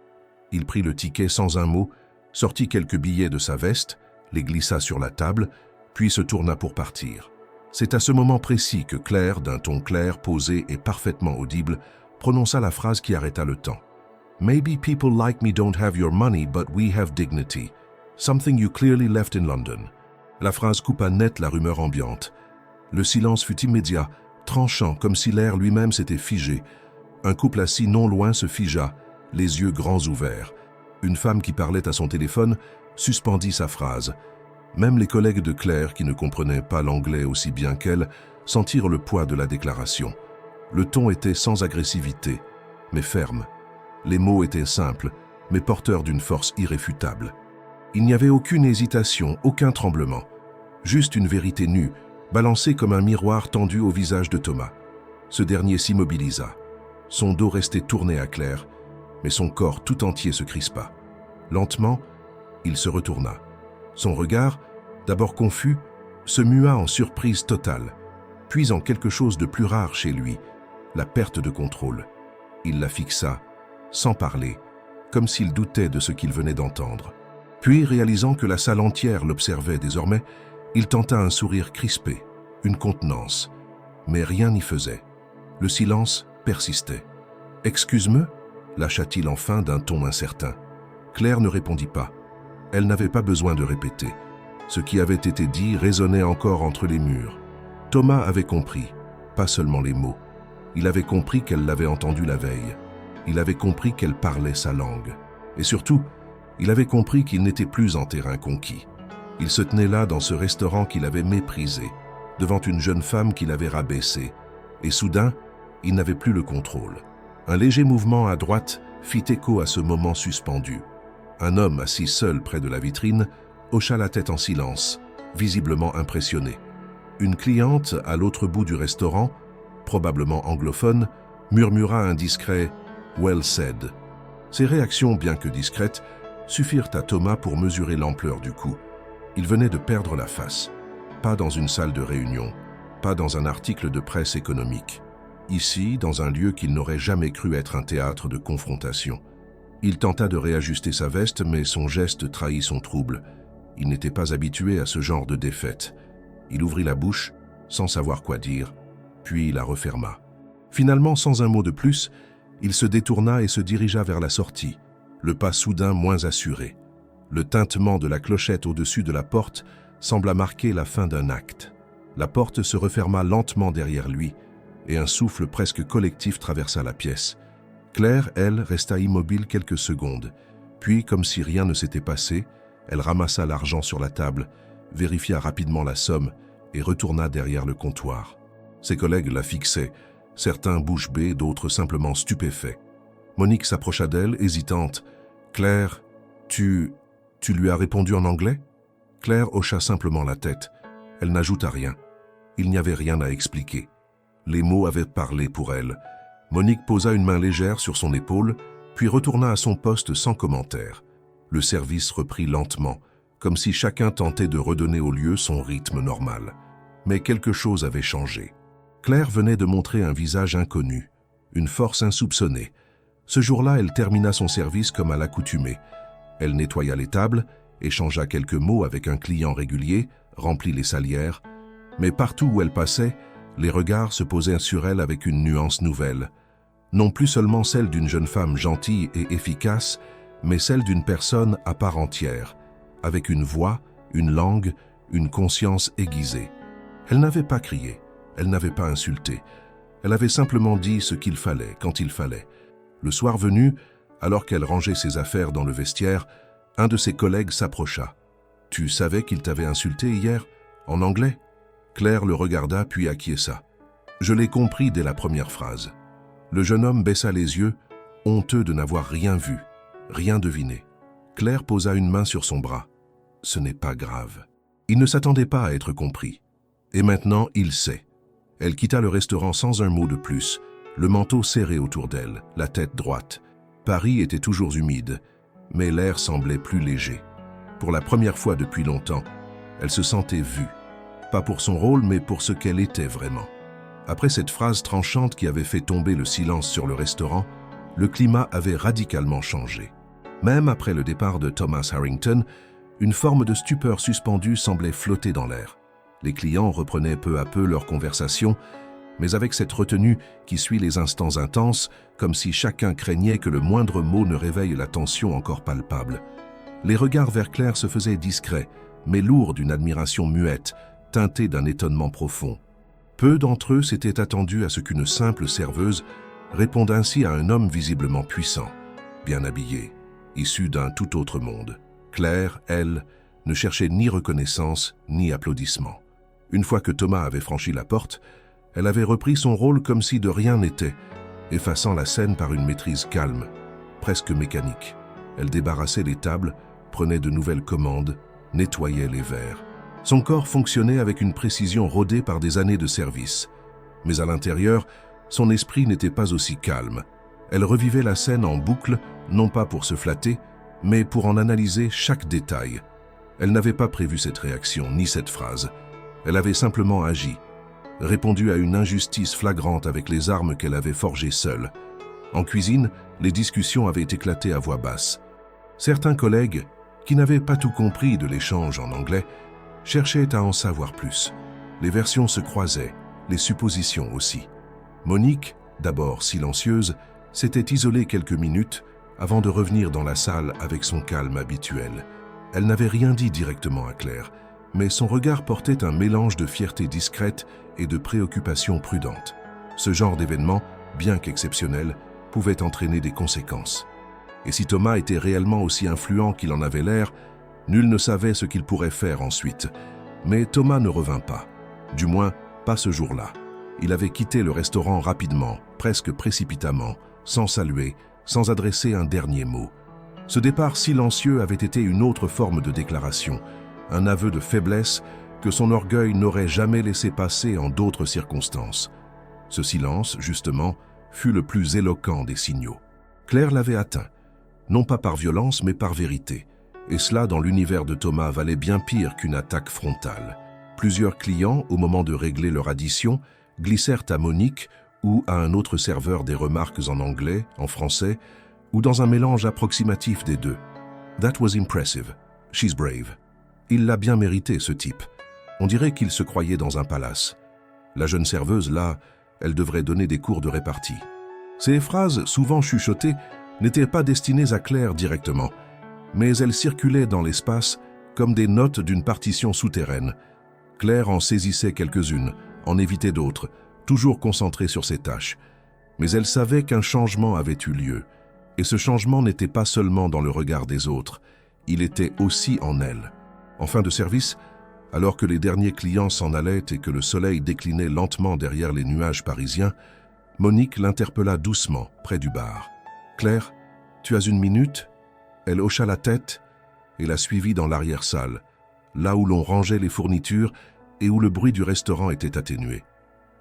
Il prit le ticket sans un mot, sortit quelques billets de sa veste, les glissa sur la table, puis se tourna pour partir. C'est à ce moment précis que Claire, d'un ton clair, posé et parfaitement audible, prononça la phrase qui arrêta le temps. « Maybe people like me don't have your money, but we have dignity. Something you clearly left in London. » La phrase coupa net la rumeur ambiante. Le silence fut immédiat, tranchant, comme si l'air lui-même s'était figé. Un couple assis non loin se figea, les yeux grands ouverts. Une femme qui parlait à son téléphone suspendit sa phrase. Même les collègues de Claire, qui ne comprenaient pas l'anglais aussi bien qu'elle, sentirent le poids de la déclaration. Le ton était sans agressivité, mais ferme. Les mots étaient simples, mais porteur d'une force irréfutable. Il n'y avait aucune hésitation, aucun tremblement, juste une vérité nue, balancée comme un miroir tendu au visage de Thomas. Ce dernier s'immobilisa. Son dos restait tourné à Claire, mais son corps tout entier se crispa. Lentement, il se retourna. Son regard, d'abord confus, se mua en surprise totale, puis en quelque chose de plus rare chez lui, la perte de contrôle. Il la fixa, sans parler, comme s'il doutait de ce qu'il venait d'entendre. Puis, réalisant que la salle entière l'observait désormais, il tenta un sourire crispé, une contenance, mais rien n'y faisait. Le silence persistait. « Excuse-me » lâcha-t-il enfin d'un ton incertain. Claire ne répondit pas. Elle n'avait pas besoin de répéter. Ce qui avait été dit résonnait encore entre les murs. Thomas avait compris, pas seulement les mots. Il avait compris qu'elle l'avait entendu la veille. Il avait compris qu'elle parlait sa langue. Et surtout, il avait compris qu'il n'était plus en terrain conquis. Il se tenait là dans ce restaurant qu'il avait méprisé, devant une jeune femme qu'il avait rabaissée. Et soudain, il n'avait plus le contrôle. Un léger mouvement à droite fit écho à ce moment suspendu. Un homme assis seul près de la vitrine hocha la tête en silence, visiblement impressionné. Une cliente à l'autre bout du restaurant, probablement anglophone, murmura un discret « well said ». Ces réactions, bien que discrètes, suffirent à Thomas pour mesurer l'ampleur du coup. Il venait de perdre la face. Pas dans une salle de réunion, pas dans un article de presse économique. Ici, dans un lieu qu'il n'aurait jamais cru être un théâtre de confrontation. Il tenta de réajuster sa veste, mais son geste trahit son trouble. Il n'était pas habitué à ce genre de défaite. Il ouvrit la bouche, sans savoir quoi dire, puis la referma. Finalement, sans un mot de plus, il se détourna et se dirigea vers la sortie, le pas soudain moins assuré. Le tintement de la clochette au-dessus de la porte sembla marquer la fin d'un acte. La porte se referma lentement derrière lui, et un souffle presque collectif traversa la pièce. Claire, elle, resta immobile quelques secondes, puis, comme si rien ne s'était passé, elle ramassa l'argent sur la table, vérifia rapidement la somme et retourna derrière le comptoir. Ses collègues la fixaient, certains bouche bée, d'autres simplement stupéfaits. Monique s'approcha d'elle, hésitante. « Claire, tu lui as répondu en anglais ?» Claire hocha simplement la tête. Elle n'ajouta rien. Il n'y avait rien à expliquer. Les mots avaient parlé pour elle. Monique posa une main légère sur son épaule, puis retourna à son poste sans commentaire. Le service reprit lentement, comme si chacun tentait de redonner au lieu son rythme normal. Mais quelque chose avait changé. Claire venait de montrer un visage inconnu, une force insoupçonnée. Ce jour-là, elle termina son service comme à l'accoutumée. Elle nettoya les tables, échangea quelques mots avec un client régulier, remplit les salières, mais partout où elle passait, les regards se posaient sur elle avec une nuance nouvelle. Non plus seulement celle d'une jeune femme gentille et efficace, mais celle d'une personne à part entière, avec une voix, une langue, une conscience aiguisée. Elle n'avait pas crié, elle n'avait pas insulté. Elle avait simplement dit ce qu'il fallait, quand il fallait. Le soir venu, alors qu'elle rangeait ses affaires dans le vestiaire, un de ses collègues s'approcha. « Tu savais qu'il t'avait insulté hier, en anglais ?» Claire le regarda puis acquiesça. Je l'ai compris dès la première phrase. Le jeune homme baissa les yeux, honteux de n'avoir rien vu, rien deviné. Claire posa une main sur son bras. Ce n'est pas grave. Il ne s'attendait pas à être compris. Et maintenant, il sait. Elle quitta le restaurant sans un mot de plus, le manteau serré autour d'elle, la tête droite. Paris était toujours humide, mais l'air semblait plus léger. Pour la première fois depuis longtemps, elle se sentait vue. Pas pour son rôle, mais pour ce qu'elle était vraiment. Après cette phrase tranchante qui avait fait tomber le silence sur le restaurant, le climat avait radicalement changé. Même après le départ de Thomas Harrington, une forme de stupeur suspendue semblait flotter dans l'air. Les clients reprenaient peu à peu leur conversation, mais avec cette retenue qui suit les instants intenses, comme si chacun craignait que le moindre mot ne réveille la tension encore palpable. Les regards vers Claire se faisaient discrets, mais lourds d'une admiration muette, teintés d'un étonnement profond. Peu d'entre eux s'étaient attendus à ce qu'une simple serveuse réponde ainsi à un homme visiblement puissant, bien habillé, issu d'un tout autre monde. Claire, elle, ne cherchait ni reconnaissance ni applaudissements. Une fois que Thomas avait franchi la porte, elle avait repris son rôle comme si de rien n'était, effaçant la scène par une maîtrise calme, presque mécanique. Elle débarrassait les tables, prenait de nouvelles commandes, nettoyait les verres. Son corps fonctionnait avec une précision rodée par des années de service. Mais à l'intérieur, son esprit n'était pas aussi calme. Elle revivait la scène en boucle, non pas pour se flatter, mais pour en analyser chaque détail. Elle n'avait pas prévu cette réaction, ni cette phrase. Elle avait simplement agi, répondu à une injustice flagrante avec les armes qu'elle avait forgées seule. En cuisine, les discussions avaient éclaté à voix basse. Certains collègues, qui n'avaient pas tout compris de l'échange en anglais, cherchaient à en savoir plus. Les versions se croisaient, les suppositions aussi. Monique, d'abord silencieuse, s'était isolée quelques minutes avant de revenir dans la salle avec son calme habituel. Elle n'avait rien dit directement à Claire, mais son regard portait un mélange de fierté discrète et de préoccupation prudente. Ce genre d'événement, bien qu'exceptionnel, pouvait entraîner des conséquences. Et si Thomas était réellement aussi influent qu'il en avait l'air, nul ne savait ce qu'il pourrait faire ensuite. Mais Thomas ne revint pas, du moins pas ce jour-là. Il avait quitté le restaurant rapidement, presque précipitamment, sans saluer, sans adresser un dernier mot. Ce départ silencieux avait été une autre forme de déclaration, un aveu de faiblesse que son orgueil n'aurait jamais laissé passer en d'autres circonstances. Ce silence, justement, fut le plus éloquent des signaux. Claire l'avait atteint, non pas par violence mais par vérité, et cela dans l'univers de Thomas valait bien pire qu'une attaque frontale. Plusieurs clients, au moment de régler leur addition, glissèrent à Monique ou à un autre serveur des remarques en anglais, en français, ou dans un mélange approximatif des deux. That was impressive. She's brave. Il l'a bien mérité, ce type. On dirait qu'il se croyait dans un palace. La jeune serveuse, là, elle devrait donner des cours de répartie. Ces phrases, souvent chuchotées, n'étaient pas destinées à Claire directement, mais elles circulaient dans l'espace comme des notes d'une partition souterraine. Claire en saisissait quelques-unes, en évitait d'autres, toujours concentrée sur ses tâches. Mais elle savait qu'un changement avait eu lieu, et ce changement n'était pas seulement dans le regard des autres, il était aussi en elle. En fin de service, alors que les derniers clients s'en allaient et que le soleil déclinait lentement derrière les nuages parisiens, Monique l'interpella doucement, près du bar. « Claire, tu as une minute ?» Elle hocha la tête et la suivit dans l'arrière-salle, là où l'on rangeait les fournitures et où le bruit du restaurant était atténué.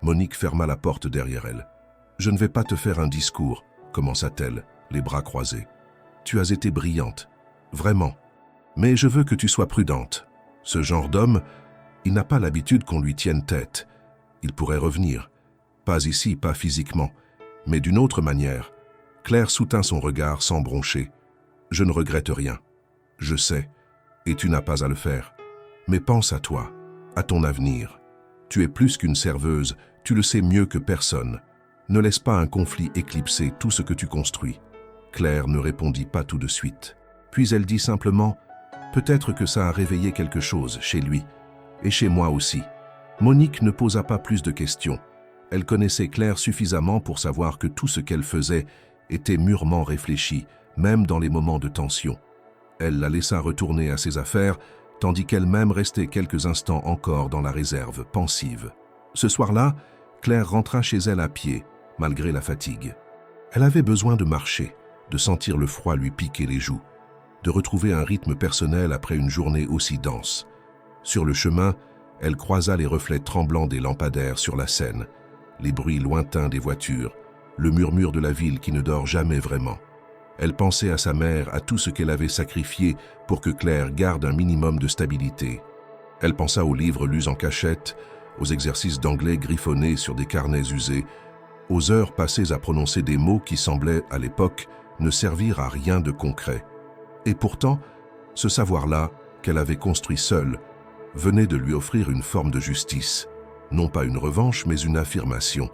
Monique ferma la porte derrière elle. « Je ne vais pas te faire un discours, » commença-t-elle, les bras croisés. « Tu as été brillante, vraiment. Mais je veux que tu sois prudente. Ce genre d'homme, il n'a pas l'habitude qu'on lui tienne tête. Il pourrait revenir. Pas ici, pas physiquement, mais d'une autre manière. » Claire soutint son regard sans broncher. « Je ne regrette rien. Je sais, et tu n'as pas à le faire. Mais pense à toi, à ton avenir. Tu es plus qu'une serveuse, tu le sais mieux que personne. Ne laisse pas un conflit éclipser tout ce que tu construis. » Claire ne répondit pas tout de suite. Puis elle dit simplement « Peut-être que ça a réveillé quelque chose chez lui, et chez moi aussi. » Monique ne posa pas plus de questions. Elle connaissait Claire suffisamment pour savoir que tout ce qu'elle faisait était mûrement réfléchi, même dans les moments de tension. Elle la laissa retourner à ses affaires, tandis qu'elle-même restait quelques instants encore dans la réserve, pensive. Ce soir-là, Claire rentra chez elle à pied, malgré la fatigue. Elle avait besoin de marcher, de sentir le froid lui piquer les joues, de retrouver un rythme personnel après une journée aussi dense. Sur le chemin, elle croisa les reflets tremblants des lampadaires sur la Seine, les bruits lointains des voitures, le murmure de la ville qui ne dort jamais vraiment. Elle pensait à sa mère, à tout ce qu'elle avait sacrifié pour que Claire garde un minimum de stabilité. Elle pensa aux livres lus en cachette, aux exercices d'anglais griffonnés sur des carnets usés, aux heures passées à prononcer des mots qui semblaient, à l'époque, ne servir à rien de concret. Et pourtant, ce savoir-là, qu'elle avait construit seule, venait de lui offrir une forme de justice. Non pas une revanche, mais une affirmation.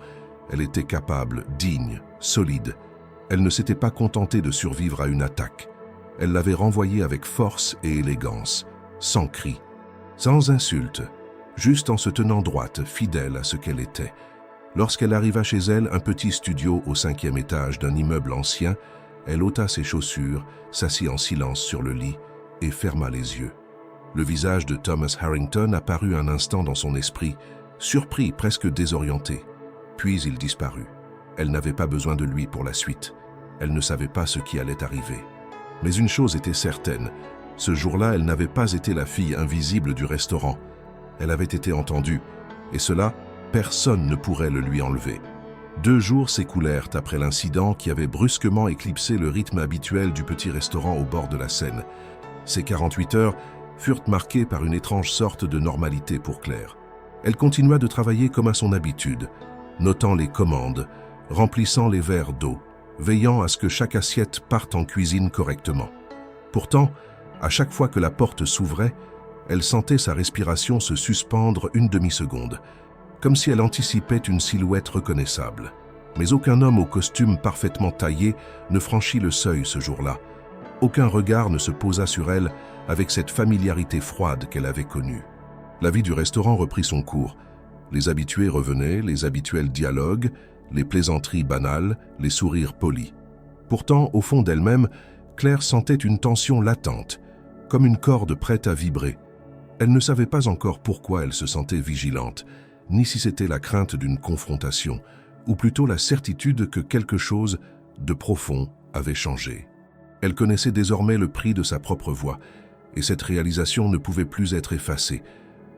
Elle était capable, digne, solide. Elle ne s'était pas contentée de survivre à une attaque. Elle l'avait renvoyée avec force et élégance, sans cri, sans insulte, juste en se tenant droite, fidèle à ce qu'elle était. Lorsqu'elle arriva chez elle, un petit studio au 5e étage d'un immeuble ancien, elle ôta ses chaussures, s'assit en silence sur le lit et ferma les yeux. Le visage de Thomas Harrington apparut un instant dans son esprit, surpris, presque désorienté. Puis il disparut. Elle n'avait pas besoin de lui pour la suite. Elle ne savait pas ce qui allait arriver. Mais une chose était certaine, ce jour-là, elle n'avait pas été la fille invisible du restaurant. Elle avait été entendue, et cela, personne ne pourrait le lui enlever. 2 jours s'écoulèrent après l'incident qui avait brusquement éclipsé le rythme habituel du petit restaurant au bord de la Seine. Ces 48 heures furent marquées par une étrange sorte de normalité pour Claire. Elle continua de travailler comme à son habitude, notant les commandes, remplissant les verres d'eau, veillant à ce que chaque assiette parte en cuisine correctement. Pourtant, à chaque fois que la porte s'ouvrait, elle sentait sa respiration se suspendre une demi-seconde, comme si elle anticipait une silhouette reconnaissable. Mais aucun homme au costume parfaitement taillé ne franchit le seuil ce jour-là. Aucun regard ne se posa sur elle avec cette familiarité froide qu'elle avait connue. La vie du restaurant reprit son cours. Les habitués revenaient, les habituels dialogues, les plaisanteries banales, les sourires polis. Pourtant, au fond d'elle-même, Claire sentait une tension latente, comme une corde prête à vibrer. Elle ne savait pas encore pourquoi elle se sentait vigilante, ni si c'était la crainte d'une confrontation, ou plutôt la certitude que quelque chose de profond avait changé. Elle connaissait désormais le prix de sa propre voix, et cette réalisation ne pouvait plus être effacée.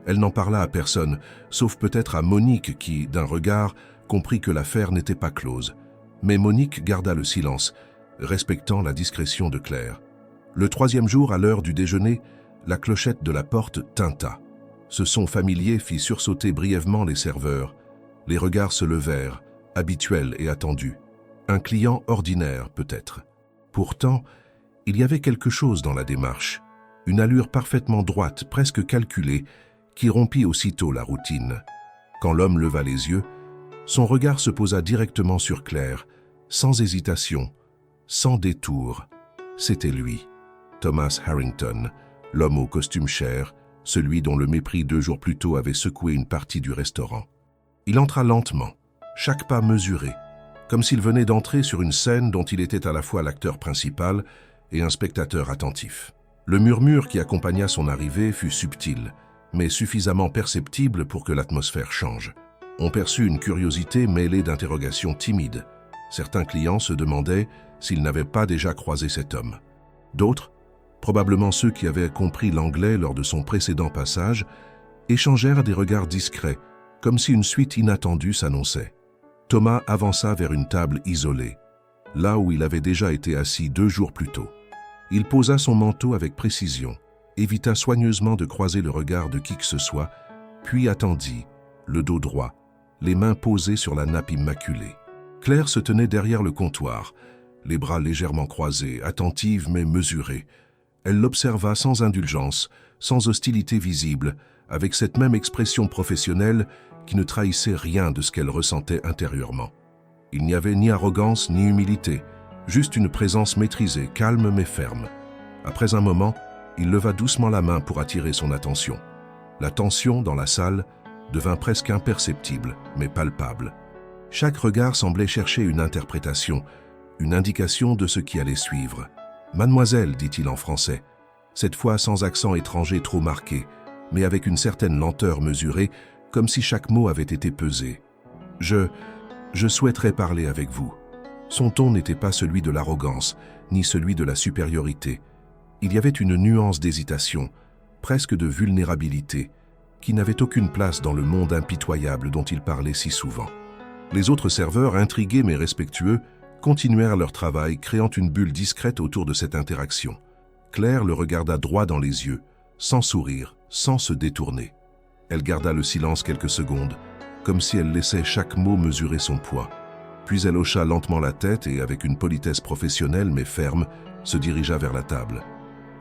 Elle n'en parla à personne, sauf peut-être à Monique qui, d'un regard, comprit que l'affaire n'était pas close. Mais Monique garda le silence, respectant la discrétion de Claire. Le 3e jour, à l'heure du déjeuner, la clochette de la porte tinta. Ce son familier fit sursauter brièvement les serveurs. Les regards se levèrent, habituels et attendus. Un client ordinaire, peut-être. Pourtant, il y avait quelque chose dans la démarche, une allure parfaitement droite, presque calculée, qui rompit aussitôt la routine. Quand l'homme leva les yeux, son regard se posa directement sur Claire, sans hésitation, sans détour. C'était lui, Thomas Harrington, l'homme au costume cher, celui dont le mépris 2 jours plus tôt avait secoué une partie du restaurant. Il entra lentement, chaque pas mesuré, comme s'il venait d'entrer sur une scène dont il était à la fois l'acteur principal et un spectateur attentif. Le murmure qui accompagna son arrivée fut subtil, mais suffisamment perceptible pour que l'atmosphère change. On perçut une curiosité mêlée d'interrogations timides. Certains clients se demandaient s'ils n'avaient pas déjà croisé cet homme. D'autres, probablement ceux qui avaient compris l'anglais lors de son précédent passage, échangèrent des regards discrets, comme si une suite inattendue s'annonçait. Thomas avança vers une table isolée, là où il avait déjà été assis 2 jours plus tôt. Il posa son manteau avec précision, évita soigneusement de croiser le regard de qui que ce soit, puis attendit, le dos droit, les mains posées sur la nappe immaculée. Claire se tenait derrière le comptoir, les bras légèrement croisés, attentive mais mesurée. Elle l'observa sans indulgence, sans hostilité visible, avec cette même expression professionnelle qui ne trahissait rien de ce qu'elle ressentait intérieurement. Il n'y avait ni arrogance ni humilité, juste une présence maîtrisée, calme mais ferme. Après un moment, il leva doucement la main pour attirer son attention. La tension dans la salle devint presque imperceptible, mais palpable. Chaque regard semblait chercher une interprétation, une indication de ce qui allait suivre. « Mademoiselle », dit-il en français, cette fois sans accent étranger trop marqué, mais avec une certaine lenteur mesurée, comme si chaque mot avait été pesé. « Je souhaiterais parler avec vous. » Son ton n'était pas celui de l'arrogance, ni celui de la supériorité. Il y avait une nuance d'hésitation, presque de vulnérabilité, qui n'avait aucune place dans le monde impitoyable dont il parlait si souvent. Les autres serveurs, intrigués mais respectueux, continuèrent leur travail, créant une bulle discrète autour de cette interaction. Claire le regarda droit dans les yeux, sans sourire, sans se détourner. Elle garda le silence quelques secondes, comme si elle laissait chaque mot mesurer son poids. Puis elle hocha lentement la tête et, avec une politesse professionnelle mais ferme, se dirigea vers la table.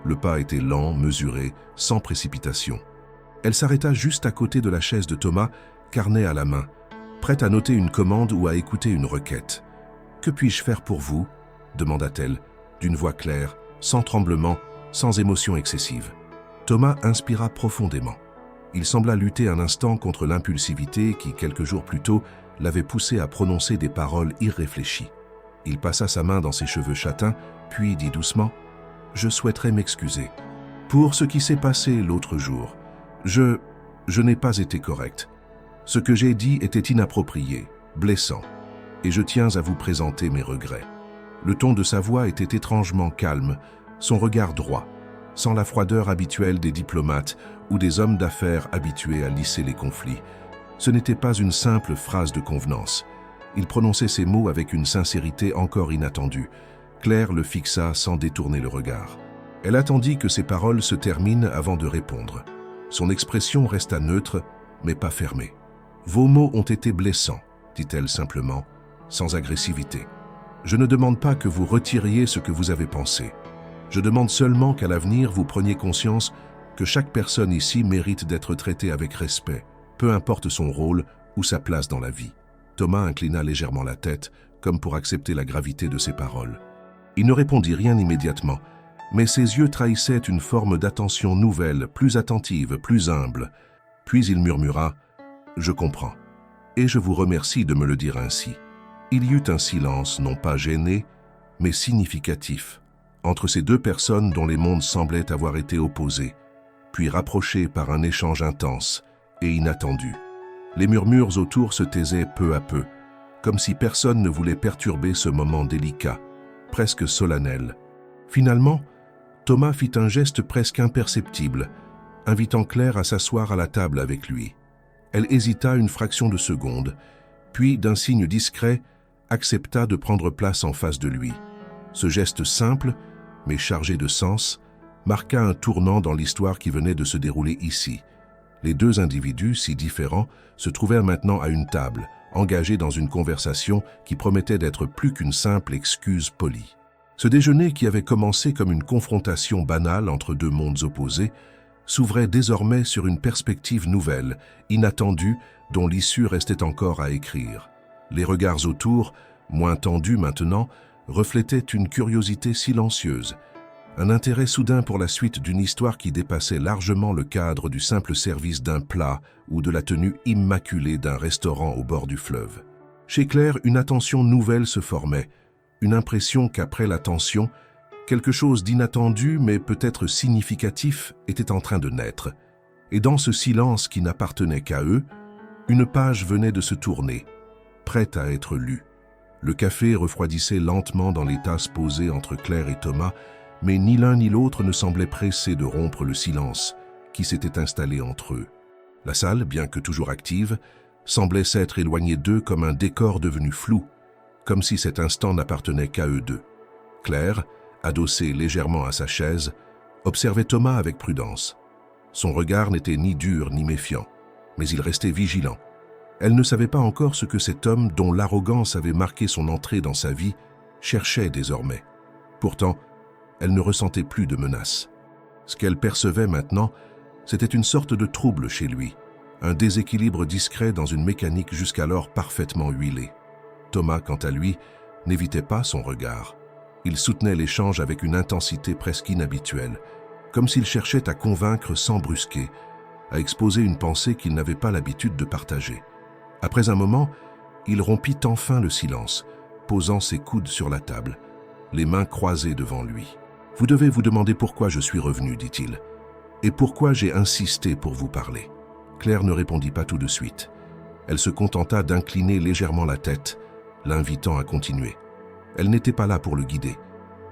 Le pas était lent, mesuré, sans précipitation. Elle s'arrêta juste à côté de la chaise de Thomas, carnet à la main, prête à noter une commande ou à écouter une requête. « Que puis-je faire pour vous ?» demanda-t-elle, d'une voix claire, sans tremblement, sans émotion excessive. Thomas inspira profondément. Il sembla lutter un instant contre l'impulsivité qui, quelques jours plus tôt, l'avait poussé à prononcer des paroles irréfléchies. Il passa sa main dans ses cheveux châtains, puis dit doucement « Je souhaiterais m'excuser. Pour ce qui s'est passé l'autre jour, je n'ai pas été correct. Ce que j'ai dit était inapproprié, blessant, et je tiens à vous présenter mes regrets. » Le ton de sa voix était étrangement calme, son regard droit, sans la froideur habituelle des diplomates ou des hommes d'affaires habitués à lisser les conflits. Ce n'était pas une simple phrase de convenance. Il prononçait ces mots avec une sincérité encore inattendue. Claire le fixa sans détourner le regard. Elle attendit que ses paroles se terminent avant de répondre. Son expression resta neutre, mais pas fermée. « Vos mots ont été blessants », dit-elle simplement, sans agressivité. « Je ne demande pas que vous retiriez ce que vous avez pensé. Je demande seulement qu'à l'avenir, vous preniez conscience que chaque personne ici mérite d'être traitée avec respect, peu importe son rôle ou sa place dans la vie. » Thomas inclina légèrement la tête, comme pour accepter la gravité de ses paroles. Il ne répondit rien immédiatement, mais ses yeux trahissaient une forme d'attention nouvelle, plus attentive, plus humble. Puis il murmura « Je comprends, et je vous remercie de me le dire ainsi. » Il y eut un silence, non pas gêné, mais significatif, entre ces deux personnes dont les mondes semblaient avoir été opposés, puis rapprochés par un échange intense et inattendu. Les murmures autour se taisaient peu à peu, comme si personne ne voulait perturber ce moment délicat, presque solennel. Finalement, Thomas fit un geste presque imperceptible, invitant Claire à s'asseoir à la table avec lui. Elle hésita une fraction de seconde, puis, d'un signe discret, accepta de prendre place en face de lui. Ce geste simple, mais chargé de sens, marqua un tournant dans l'histoire qui venait de se dérouler ici. Les deux individus, si différents, se trouvèrent maintenant à une table, engagés dans une conversation qui promettait d'être plus qu'une simple excuse polie. Ce déjeuner, qui avait commencé comme une confrontation banale entre deux mondes opposés, s'ouvrait désormais sur une perspective nouvelle, inattendue, dont l'issue restait encore à écrire. Les regards autour, moins tendus maintenant, reflétaient une curiosité silencieuse, un intérêt soudain pour la suite d'une histoire qui dépassait largement le cadre du simple service d'un plat ou de la tenue immaculée d'un restaurant au bord du fleuve. Chez Claire, une attention nouvelle se formait, une impression qu'après la tension, quelque chose d'inattendu mais peut-être significatif était en train de naître. Et dans ce silence qui n'appartenait qu'à eux, une page venait de se tourner, prête à être lue. Le café refroidissait lentement dans les tasses posées entre Claire et Thomas, mais ni l'un ni l'autre ne semblait pressé de rompre le silence qui s'était installé entre eux. La salle, bien que toujours active, semblait s'être éloignée d'eux comme un décor devenu flou, comme si cet instant n'appartenait qu'à eux deux. Claire, adossée légèrement à sa chaise, observait Thomas avec prudence. Son regard n'était ni dur ni méfiant, mais il restait vigilant. Elle ne savait pas encore ce que cet homme, dont l'arrogance avait marqué son entrée dans sa vie, cherchait désormais. Pourtant, elle ne ressentait plus de menace. Ce qu'elle percevait maintenant, c'était une sorte de trouble chez lui, un déséquilibre discret dans une mécanique jusqu'alors parfaitement huilée. Thomas, quant à lui, n'évitait pas son regard. Il soutenait l'échange avec une intensité presque inhabituelle, comme s'il cherchait à convaincre sans brusquer, à exposer une pensée qu'il n'avait pas l'habitude de partager. Après un moment, il rompit enfin le silence, posant ses coudes sur la table, les mains croisées devant lui. « Vous devez vous demander pourquoi je suis revenu, dit-il, et pourquoi j'ai insisté pour vous parler. » Claire ne répondit pas tout de suite. Elle se contenta d'incliner légèrement la tête, l'invitant à continuer. Elle n'était pas là pour le guider,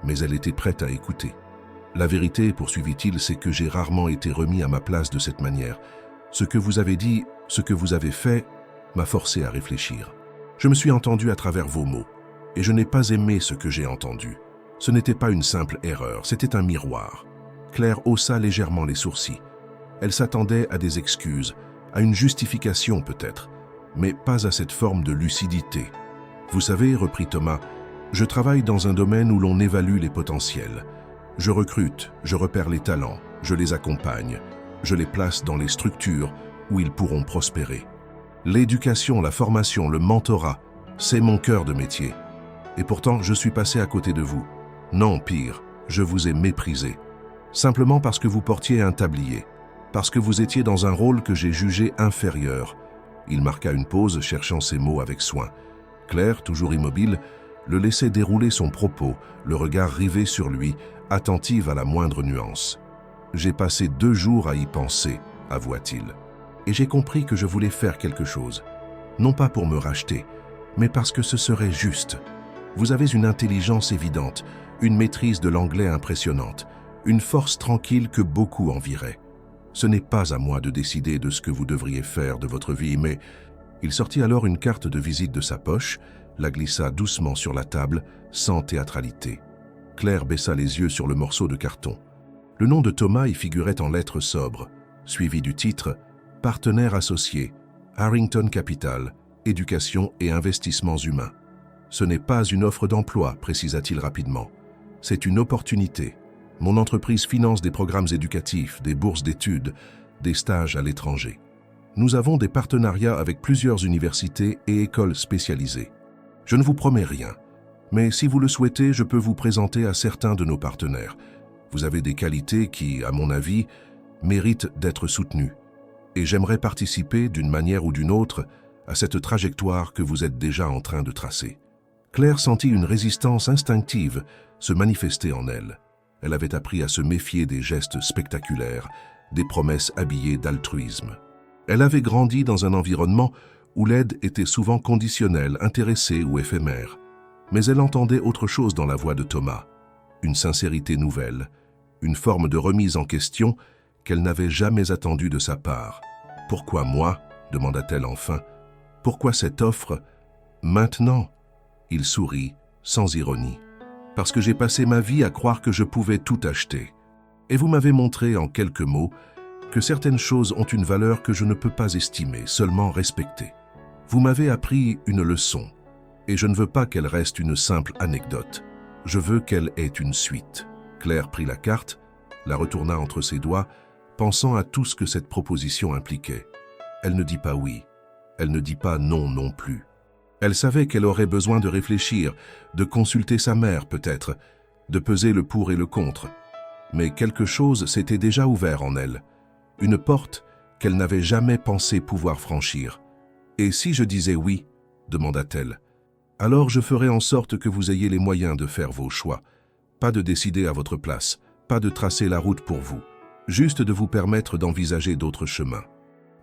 mais elle était prête à écouter. « La vérité, poursuivit-il, c'est que j'ai rarement été remis à ma place de cette manière. Ce que vous avez dit, ce que vous avez fait, m'a forcé à réfléchir. Je me suis entendu à travers vos mots, et je n'ai pas aimé ce que j'ai entendu. Ce n'était pas une simple erreur, c'était un miroir. » Claire haussa légèrement les sourcils. Elle s'attendait à des excuses, à une justification peut-être, mais pas à cette forme de lucidité. « Vous savez, reprit Thomas, je travaille dans un domaine où l'on évalue les potentiels. Je recrute, je repère les talents, je les accompagne, je les place dans les structures où ils pourront prospérer. L'éducation, la formation, le mentorat, c'est mon cœur de métier. Et pourtant, je suis passé à côté de vous. Non, pire, je vous ai méprisé. Simplement parce que vous portiez un tablier, parce que vous étiez dans un rôle que j'ai jugé inférieur. » Il marqua une pause, cherchant ses mots avec soin. Claire, toujours immobile, le laissait dérouler son propos, le regard rivé sur lui, attentive à la moindre nuance. « J'ai passé 2 jours à y penser, avoua-t-il. Et j'ai compris que je voulais faire quelque chose. Non pas pour me racheter, mais parce que ce serait juste. Vous avez une intelligence évidente, une maîtrise de l'anglais impressionnante, une force tranquille que beaucoup envieraient. Ce n'est pas à moi de décider de ce que vous devriez faire de votre vie, mais... Il sortit alors une carte de visite de sa poche, la glissa doucement sur la table, sans théâtralité. Claire baissa les yeux sur le morceau de carton. Le nom de Thomas y figurait en lettres sobres, suivi du titre « Partenaire associé, Harrington Capital, éducation et investissements humains ». Ce n'est pas une offre d'emploi, précisa-t-il rapidement. C'est une opportunité. Mon entreprise finance des programmes éducatifs, des bourses d'études, des stages à l'étranger. Nous avons des partenariats avec plusieurs universités et écoles spécialisées. Je ne vous promets rien, mais si vous le souhaitez, je peux vous présenter à certains de nos partenaires. Vous avez des qualités qui, à mon avis, méritent d'être soutenues. Et j'aimerais participer, d'une manière ou d'une autre, à cette trajectoire que vous êtes déjà en train de tracer. Claire sentit une résistance instinctive se manifester en elle. Elle avait appris à se méfier des gestes spectaculaires, des promesses habillées d'altruisme. Elle avait grandi dans un environnement où l'aide était souvent conditionnelle, intéressée ou éphémère. Mais elle entendait autre chose dans la voix de Thomas, une sincérité nouvelle, une forme de remise en question qu'elle n'avait jamais attendue de sa part. « Pourquoi moi ?» demanda-t-elle enfin. « Pourquoi cette offre maintenant ?» Il sourit, sans ironie. « Parce que j'ai passé ma vie à croire que je pouvais tout acheter. Et vous m'avez montré en quelques mots que certaines choses ont une valeur que je ne peux pas estimer, seulement respecter. Vous m'avez appris une leçon, et je ne veux pas qu'elle reste une simple anecdote. Je veux qu'elle ait une suite. » Claire prit la carte, la retourna entre ses doigts, pensant à tout ce que cette proposition impliquait. Elle ne dit pas oui, elle ne dit pas non non plus. Elle savait qu'elle aurait besoin de réfléchir, de consulter sa mère peut-être, de peser le pour et le contre. Mais quelque chose s'était déjà ouvert en elle, une porte qu'elle n'avait jamais pensé pouvoir franchir. « Et si je disais oui ?» demanda-t-elle. « Alors je ferai en sorte que vous ayez les moyens de faire vos choix, pas de décider à votre place, pas de tracer la route pour vous, juste de vous permettre d'envisager d'autres chemins.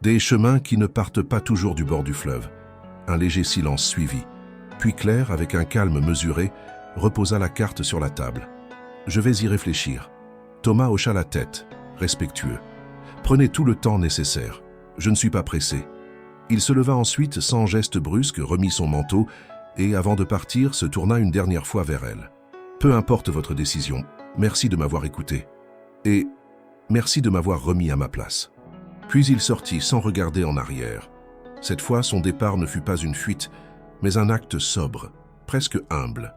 Des chemins qui ne partent pas toujours du bord du fleuve. » Un léger silence suivit. Puis Claire, avec un calme mesuré, reposa la carte sur la table. « Je vais y réfléchir. » Thomas hocha la tête, respectueux. « Prenez tout le temps nécessaire. Je ne suis pas pressé. » Il se leva ensuite sans geste brusque, remit son manteau et, avant de partir, se tourna une dernière fois vers elle. « Peu importe votre décision, merci de m'avoir écouté. Et merci de m'avoir remis à ma place. » Puis il sortit sans regarder en arrière. Cette fois, son départ ne fut pas une fuite, mais un acte sobre, presque humble.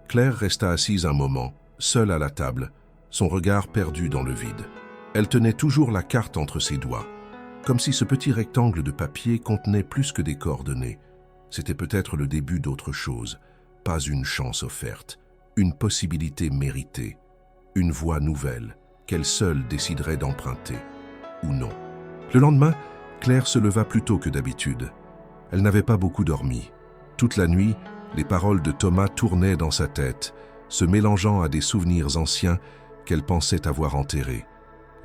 Claire resta assise un moment, seule à la table, son regard perdu dans le vide. Elle tenait toujours la carte entre ses doigts, comme si ce petit rectangle de papier contenait plus que des coordonnées. C'était peut-être le début d'autre chose, pas une chance offerte, une possibilité méritée, une voie nouvelle qu'elle seule déciderait d'emprunter, ou non. Le lendemain, Claire se leva plus tôt que d'habitude. Elle n'avait pas beaucoup dormi. Toute la nuit, les paroles de Thomas tournaient dans sa tête, se mélangeant à des souvenirs anciens qu'elle pensait avoir enterrés.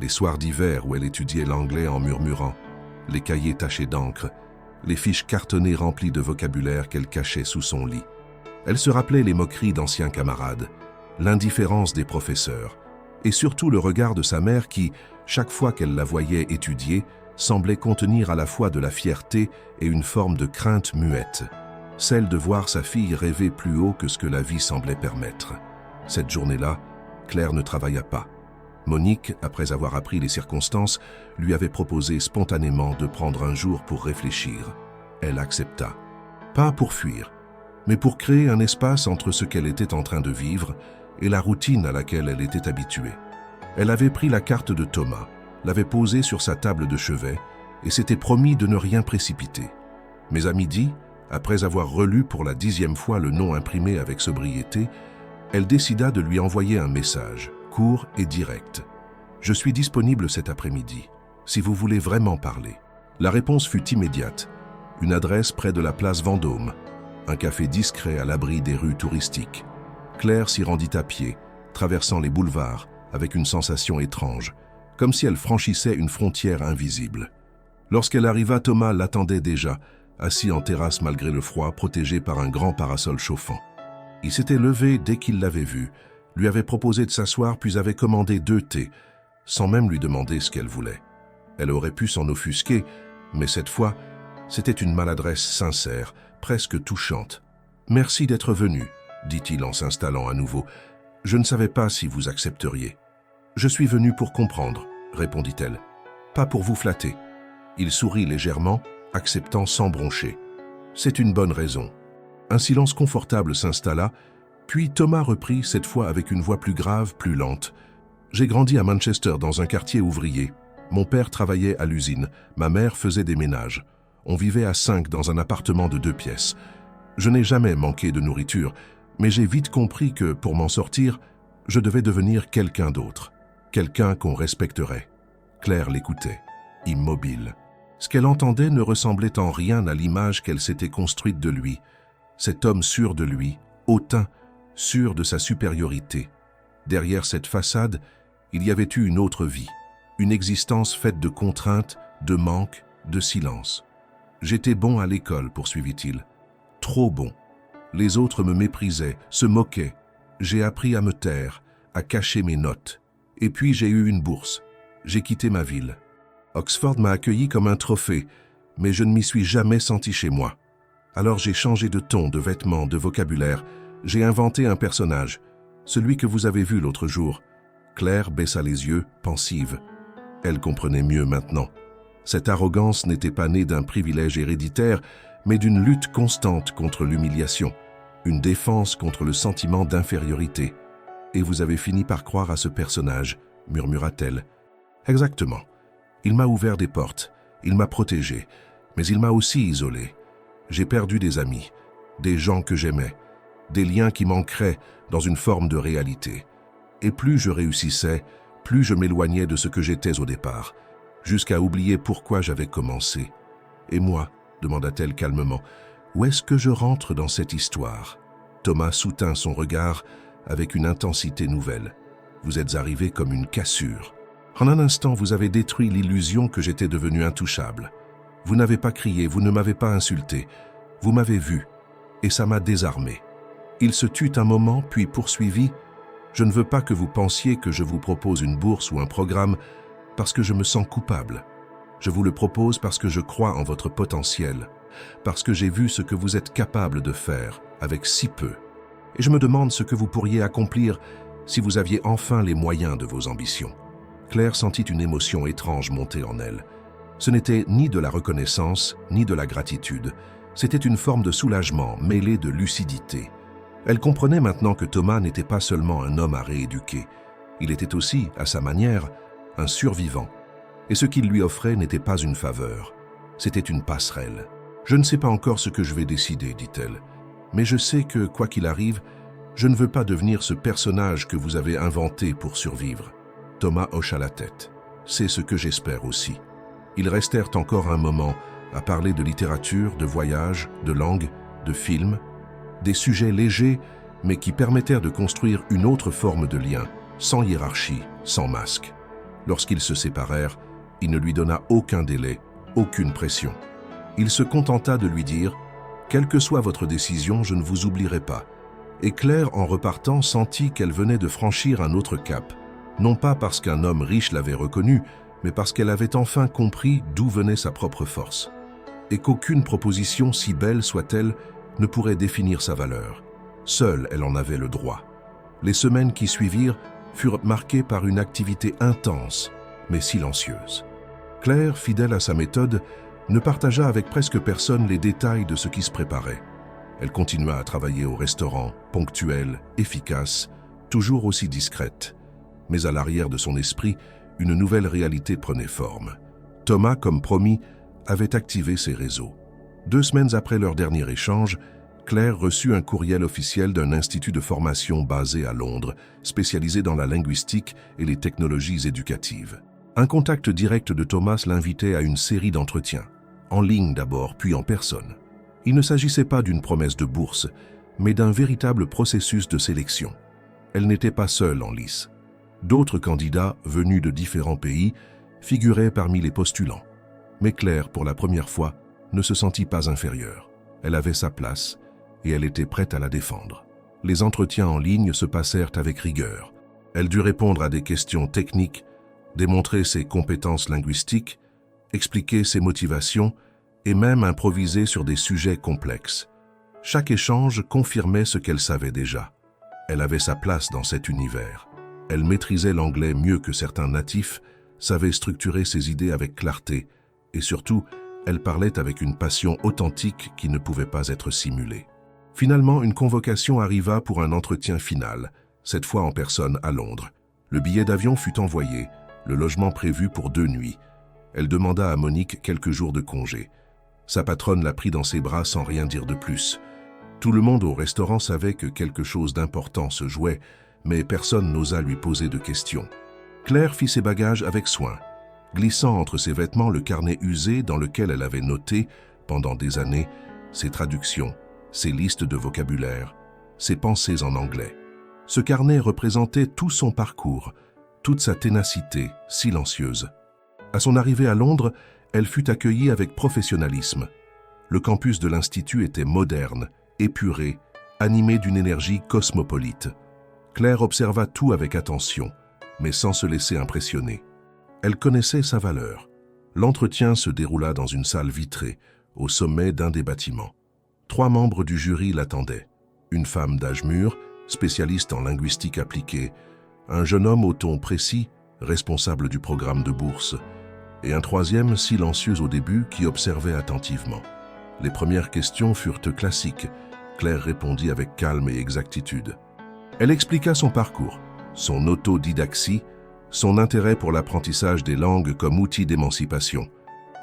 Les soirs d'hiver où elle étudiait l'anglais en murmurant, les cahiers tachés d'encre, les fiches cartonnées remplies de vocabulaire qu'elle cachait sous son lit. Elle se rappelait les moqueries d'anciens camarades, l'indifférence des professeurs, et surtout le regard de sa mère qui, chaque fois qu'elle la voyait étudier, semblait contenir à la fois de la fierté et une forme de crainte muette, celle de voir sa fille rêver plus haut que ce que la vie semblait permettre. Cette journée-là, Claire ne travailla pas. Monique, après avoir appris les circonstances, lui avait proposé spontanément de prendre un jour pour réfléchir. Elle accepta. Pas pour fuir, mais pour créer un espace entre ce qu'elle était en train de vivre et la routine à laquelle elle était habituée. Elle avait pris la carte de Thomas, l'avait posée sur sa table de chevet et s'était promis de ne rien précipiter. Mais à midi, après avoir relu pour la 10e fois le nom imprimé avec sobriété, elle décida de lui envoyer un message, court et direct. « Je suis disponible cet après-midi, si vous voulez vraiment parler. » La réponse fut immédiate. Une adresse près de la place Vendôme, un café discret à l'abri des rues touristiques. Claire s'y rendit à pied, traversant les boulevards, avec une sensation étrange, comme si elle franchissait une frontière invisible. Lorsqu'elle arriva, Thomas l'attendait déjà, assis en terrasse malgré le froid, protégé par un grand parasol chauffant. Il s'était levé dès qu'il l'avait vue, lui avait proposé de s'asseoir puis avait commandé 2 thés, sans même lui demander ce qu'elle voulait. Elle aurait pu s'en offusquer, mais cette fois, c'était une maladresse sincère, presque touchante. « Merci d'être venu, dit-il en s'installant à nouveau. « Je ne savais pas si vous accepteriez. »« Je suis venu pour comprendre, » répondit-elle. « Pas pour vous flatter. » Il sourit légèrement, acceptant sans broncher. « C'est une bonne raison. » Un silence confortable s'installa, puis Thomas reprit, cette fois avec une voix plus grave, plus lente. « J'ai grandi à Manchester dans un quartier ouvrier. Mon père travaillait à l'usine, ma mère faisait des ménages. On vivait à 5 dans un appartement de 2 pièces. Je n'ai jamais manqué de nourriture, mais j'ai vite compris que, pour m'en sortir, je devais devenir quelqu'un d'autre, quelqu'un qu'on respecterait. » Claire l'écoutait, immobile. Ce qu'elle entendait ne ressemblait en rien à l'image qu'elle s'était construite de lui. Cet homme sûr de lui, hautain, sûr de sa supériorité. Derrière cette façade, il y avait eu une autre vie, une existence faite de contraintes, de manques, de silence. « J'étais bon à l'école, poursuivit-il. Trop bon. Les autres me méprisaient, se moquaient. J'ai appris à me taire, à cacher mes notes. Et puis j'ai eu une bourse. J'ai quitté ma ville. Oxford m'a accueilli comme un trophée, mais je ne m'y suis jamais senti chez moi. Alors j'ai changé de ton, de vêtements, de vocabulaire. J'ai inventé un personnage, celui que vous avez vu l'autre jour. » Claire baissa les yeux, pensive. Elle comprenait mieux maintenant. Cette arrogance n'était pas née d'un privilège héréditaire, mais d'une lutte constante contre l'humiliation, une défense contre le sentiment d'infériorité. « Et vous avez fini par croire à ce personnage, » murmura-t-elle. « Exactement. Il m'a ouvert des portes, il m'a protégé, mais il m'a aussi isolé. J'ai perdu des amis, des gens que j'aimais, des liens qui manqueraient dans une forme de réalité. Et plus je réussissais, plus je m'éloignais de ce que j'étais au départ, jusqu'à oublier pourquoi j'avais commencé. Et moi, demanda-t-elle calmement, où est-ce que je rentre dans cette histoire ? Thomas soutint son regard avec une intensité nouvelle. Vous êtes arrivé comme une cassure. En un instant, vous avez détruit l'illusion que j'étais devenu intouchable. Vous n'avez pas crié, vous ne m'avez pas insulté. Vous m'avez vu, et ça m'a désarmé. Il se tut un moment, puis poursuivit. Je ne veux pas que vous pensiez que je vous propose une bourse ou un programme parce que je me sens coupable. Je vous le propose parce que je crois en votre potentiel, parce que j'ai vu ce que vous êtes capable de faire avec si peu. Et je me demande ce que vous pourriez accomplir si vous aviez enfin les moyens de vos ambitions. Claire sentit une émotion étrange monter en elle. Ce n'était ni de la reconnaissance, ni de la gratitude. C'était une forme de soulagement mêlé de lucidité. Elle comprenait maintenant que Thomas n'était pas seulement un homme à rééduquer. Il était aussi, à sa manière, un survivant. Et ce qu'il lui offrait n'était pas une faveur. C'était une passerelle. « Je ne sais pas encore ce que je vais décider, dit-elle. Mais je sais que, quoi qu'il arrive, je ne veux pas devenir ce personnage que vous avez inventé pour survivre. » Thomas hocha la tête. « C'est ce que j'espère aussi. » Ils restèrent encore un moment à parler de littérature, de voyage, de langue, de films, des sujets légers, mais qui permettèrent de construire une autre forme de lien, sans hiérarchie, sans masque. Lorsqu'ils se séparèrent, il ne lui donna aucun délai, aucune pression. Il se contenta de lui dire « Quelle que soit votre décision, je ne vous oublierai pas. » Et Claire, en repartant, sentit qu'elle venait de franchir un autre cap, non pas parce qu'un homme riche l'avait reconnue, mais parce qu'elle avait enfin compris d'où venait sa propre force. Et qu'aucune proposition, si belle soit-elle, ne pourrait définir sa valeur. Seule, elle en avait le droit. Les semaines qui suivirent furent marquées par une activité intense, mais silencieuse. Claire, fidèle à sa méthode, ne partagea avec presque personne les détails de ce qui se préparait. Elle continua à travailler au restaurant, ponctuelle, efficace, toujours aussi discrète. Mais à l'arrière de son esprit, une nouvelle réalité prenait forme. Thomas, comme promis, avait activé ses réseaux. 2 semaines après leur dernier échange, Claire reçut un courriel officiel d'un institut de formation basé à Londres, spécialisé dans la linguistique et les technologies éducatives. Un contact direct de Thomas l'invitait à une série d'entretiens, en ligne d'abord, puis en personne. Il ne s'agissait pas d'une promesse de bourse, mais d'un véritable processus de sélection. Elle n'était pas seule en lice. D'autres candidats, venus de différents pays, figuraient parmi les postulants. Mais Claire, pour la première fois, ne se sentit pas inférieure. Elle avait sa place et elle était prête à la défendre. Les entretiens en ligne se passèrent avec rigueur. Elle dut répondre à des questions techniques, démontrer ses compétences linguistiques, expliquer ses motivations et même improviser sur des sujets complexes. Chaque échange confirmait ce qu'elle savait déjà. Elle avait sa place dans cet univers. Elle maîtrisait l'anglais mieux que certains natifs, savait structurer ses idées avec clarté et surtout, elle parlait avec une passion authentique qui ne pouvait pas être simulée. Finalement, une convocation arriva pour un entretien final, cette fois en personne à Londres. Le billet d'avion fut envoyé, le logement prévu pour 2 nuits. Elle demanda à Monique quelques jours de congé. Sa patronne la prit dans ses bras sans rien dire de plus. Tout le monde au restaurant savait que quelque chose d'important se jouait, mais personne n'osa lui poser de questions. Claire fit ses bagages avec soin, glissant entre ses vêtements le carnet usé dans lequel elle avait noté, pendant des années, ses traductions, ses listes de vocabulaire, ses pensées en anglais. Ce carnet représentait tout son parcours, toute sa ténacité, silencieuse. À son arrivée à Londres, elle fut accueillie avec professionnalisme. Le campus de l'Institut était moderne, épuré, animé d'une énergie cosmopolite. Claire observa tout avec attention, mais sans se laisser impressionner. Elle connaissait sa valeur. L'entretien se déroula dans une salle vitrée, au sommet d'un des bâtiments. 3 membres du jury l'attendaient. Une femme d'âge mûr, spécialiste en linguistique appliquée, un jeune homme au ton précis, responsable du programme de bourse, et un 3e silencieux au début qui observait attentivement. Les premières questions furent classiques. Claire répondit avec calme et exactitude. Elle expliqua son parcours, son autodidaxie, son intérêt pour l'apprentissage des langues comme outil d'émancipation.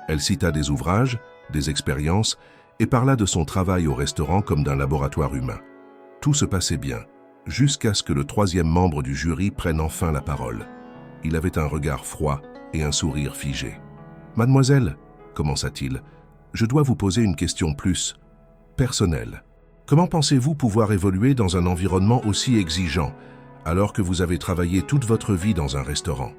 Elle cita des ouvrages, des expériences et parla de son travail au restaurant comme d'un laboratoire humain. Tout se passait bien, jusqu'à ce que le 3e membre du jury prenne enfin la parole. Il avait un regard froid et un sourire figé. « Mademoiselle, commença-t-il, je dois vous poser une question plus personnelle. Comment pensez-vous pouvoir évoluer dans un environnement aussi exigeant, alors que vous avez travaillé toute votre vie dans un restaurant?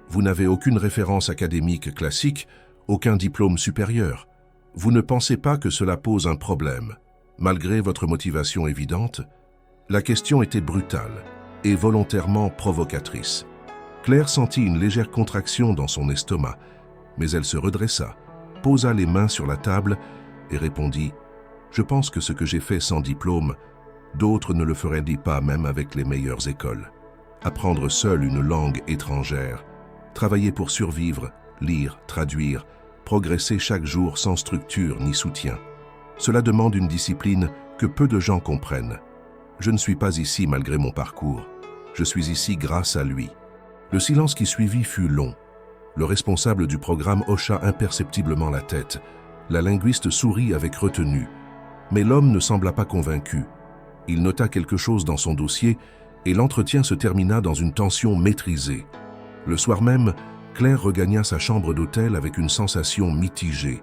Vous n'avez aucune référence académique classique, aucun diplôme supérieur. Vous ne pensez pas que cela pose un problème, malgré votre motivation évidente? » La question était brutale et volontairement provocatrice. Claire sentit une légère contraction dans son estomac, mais elle se redressa, posa les mains sur la table et répondit « Je pense que ce que j'ai fait sans diplôme, d'autres ne le feraient pas même avec les meilleures écoles. Apprendre seul une langue étrangère, travailler pour survivre, lire, traduire, progresser chaque jour sans structure ni soutien. Cela demande une discipline que peu de gens comprennent. Je ne suis pas ici malgré mon parcours. Je suis ici grâce à lui. » Le silence qui suivit fut long. Le responsable du programme hocha imperceptiblement la tête. La linguiste sourit avec retenue. Mais l'homme ne sembla pas convaincu. Il nota quelque chose dans son dossier et l'entretien se termina dans une tension maîtrisée. Le soir même, Claire regagna sa chambre d'hôtel avec une sensation mitigée.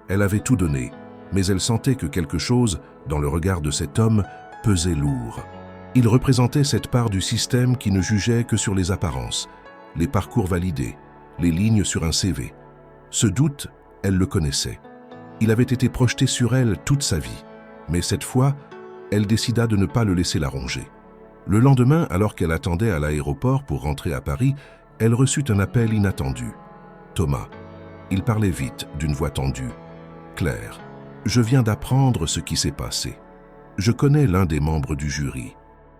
Elle avait tout donné, mais elle sentait que quelque chose, dans le regard de cet homme, pesait lourd. Il représentait cette part du système qui ne jugeait que sur les apparences, les parcours validés, les lignes sur un CV. Ce doute, elle le connaissait. Il avait été projeté sur elle toute sa vie, mais cette fois, elle décida de ne pas le laisser la ronger. Le lendemain, alors qu'elle attendait à l'aéroport pour rentrer à Paris, elle reçut un appel inattendu. Thomas. Il parlait vite, d'une voix tendue. Claire, je viens d'apprendre ce qui s'est passé. Je connais l'un des membres du jury.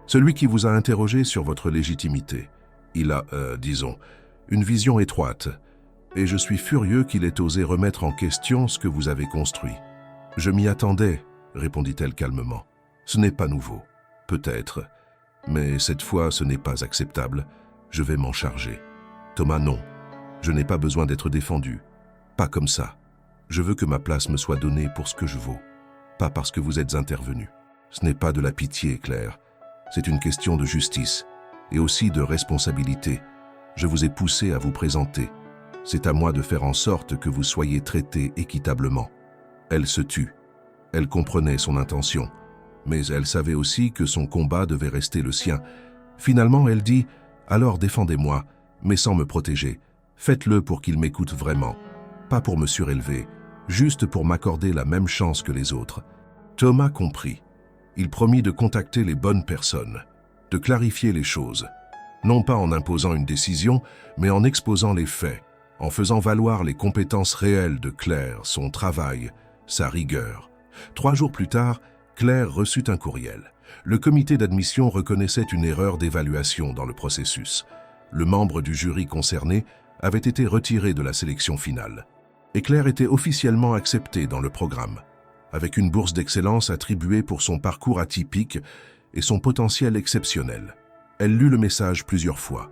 Celui qui vous a interrogé sur votre légitimité. Il a, disons, une vision étroite, et je suis furieux qu'il ait osé remettre en question ce que vous avez construit. Je m'y attendais, répondit-elle calmement. Ce n'est pas nouveau, peut-être, mais cette fois ce n'est pas acceptable. Je vais m'en charger. Thomas, non. Je n'ai pas besoin d'être défendu. Pas comme ça. Je veux que ma place me soit donnée pour ce que je vaux, pas parce que vous êtes intervenu. Ce n'est pas de la pitié, Claire. C'est une question de justice et aussi de responsabilité. Je vous ai poussé à vous présenter. C'est à moi de faire en sorte que vous soyez traité équitablement. Elle se tut. Elle comprenait son intention, mais elle savait aussi que son combat devait rester le sien. Finalement, elle dit « Alors défendez-moi, mais sans me protéger. Faites-le pour qu'il m'écoute vraiment, pas pour me surélever, juste pour m'accorder la même chance que les autres. » Thomas comprit. Il promit de contacter les bonnes personnes, de clarifier les choses, non pas en imposant une décision, mais en exposant les faits, en faisant valoir les compétences réelles de Claire, son travail, sa rigueur. 3 jours plus tard, Claire reçut un courriel. Le comité d'admission reconnaissait une erreur d'évaluation dans le processus. Le membre du jury concerné avait été retiré de la sélection finale. Et Claire était officiellement acceptée dans le programme, avec une bourse d'excellence attribuée pour son parcours atypique et son potentiel exceptionnel. Elle lut le message plusieurs fois.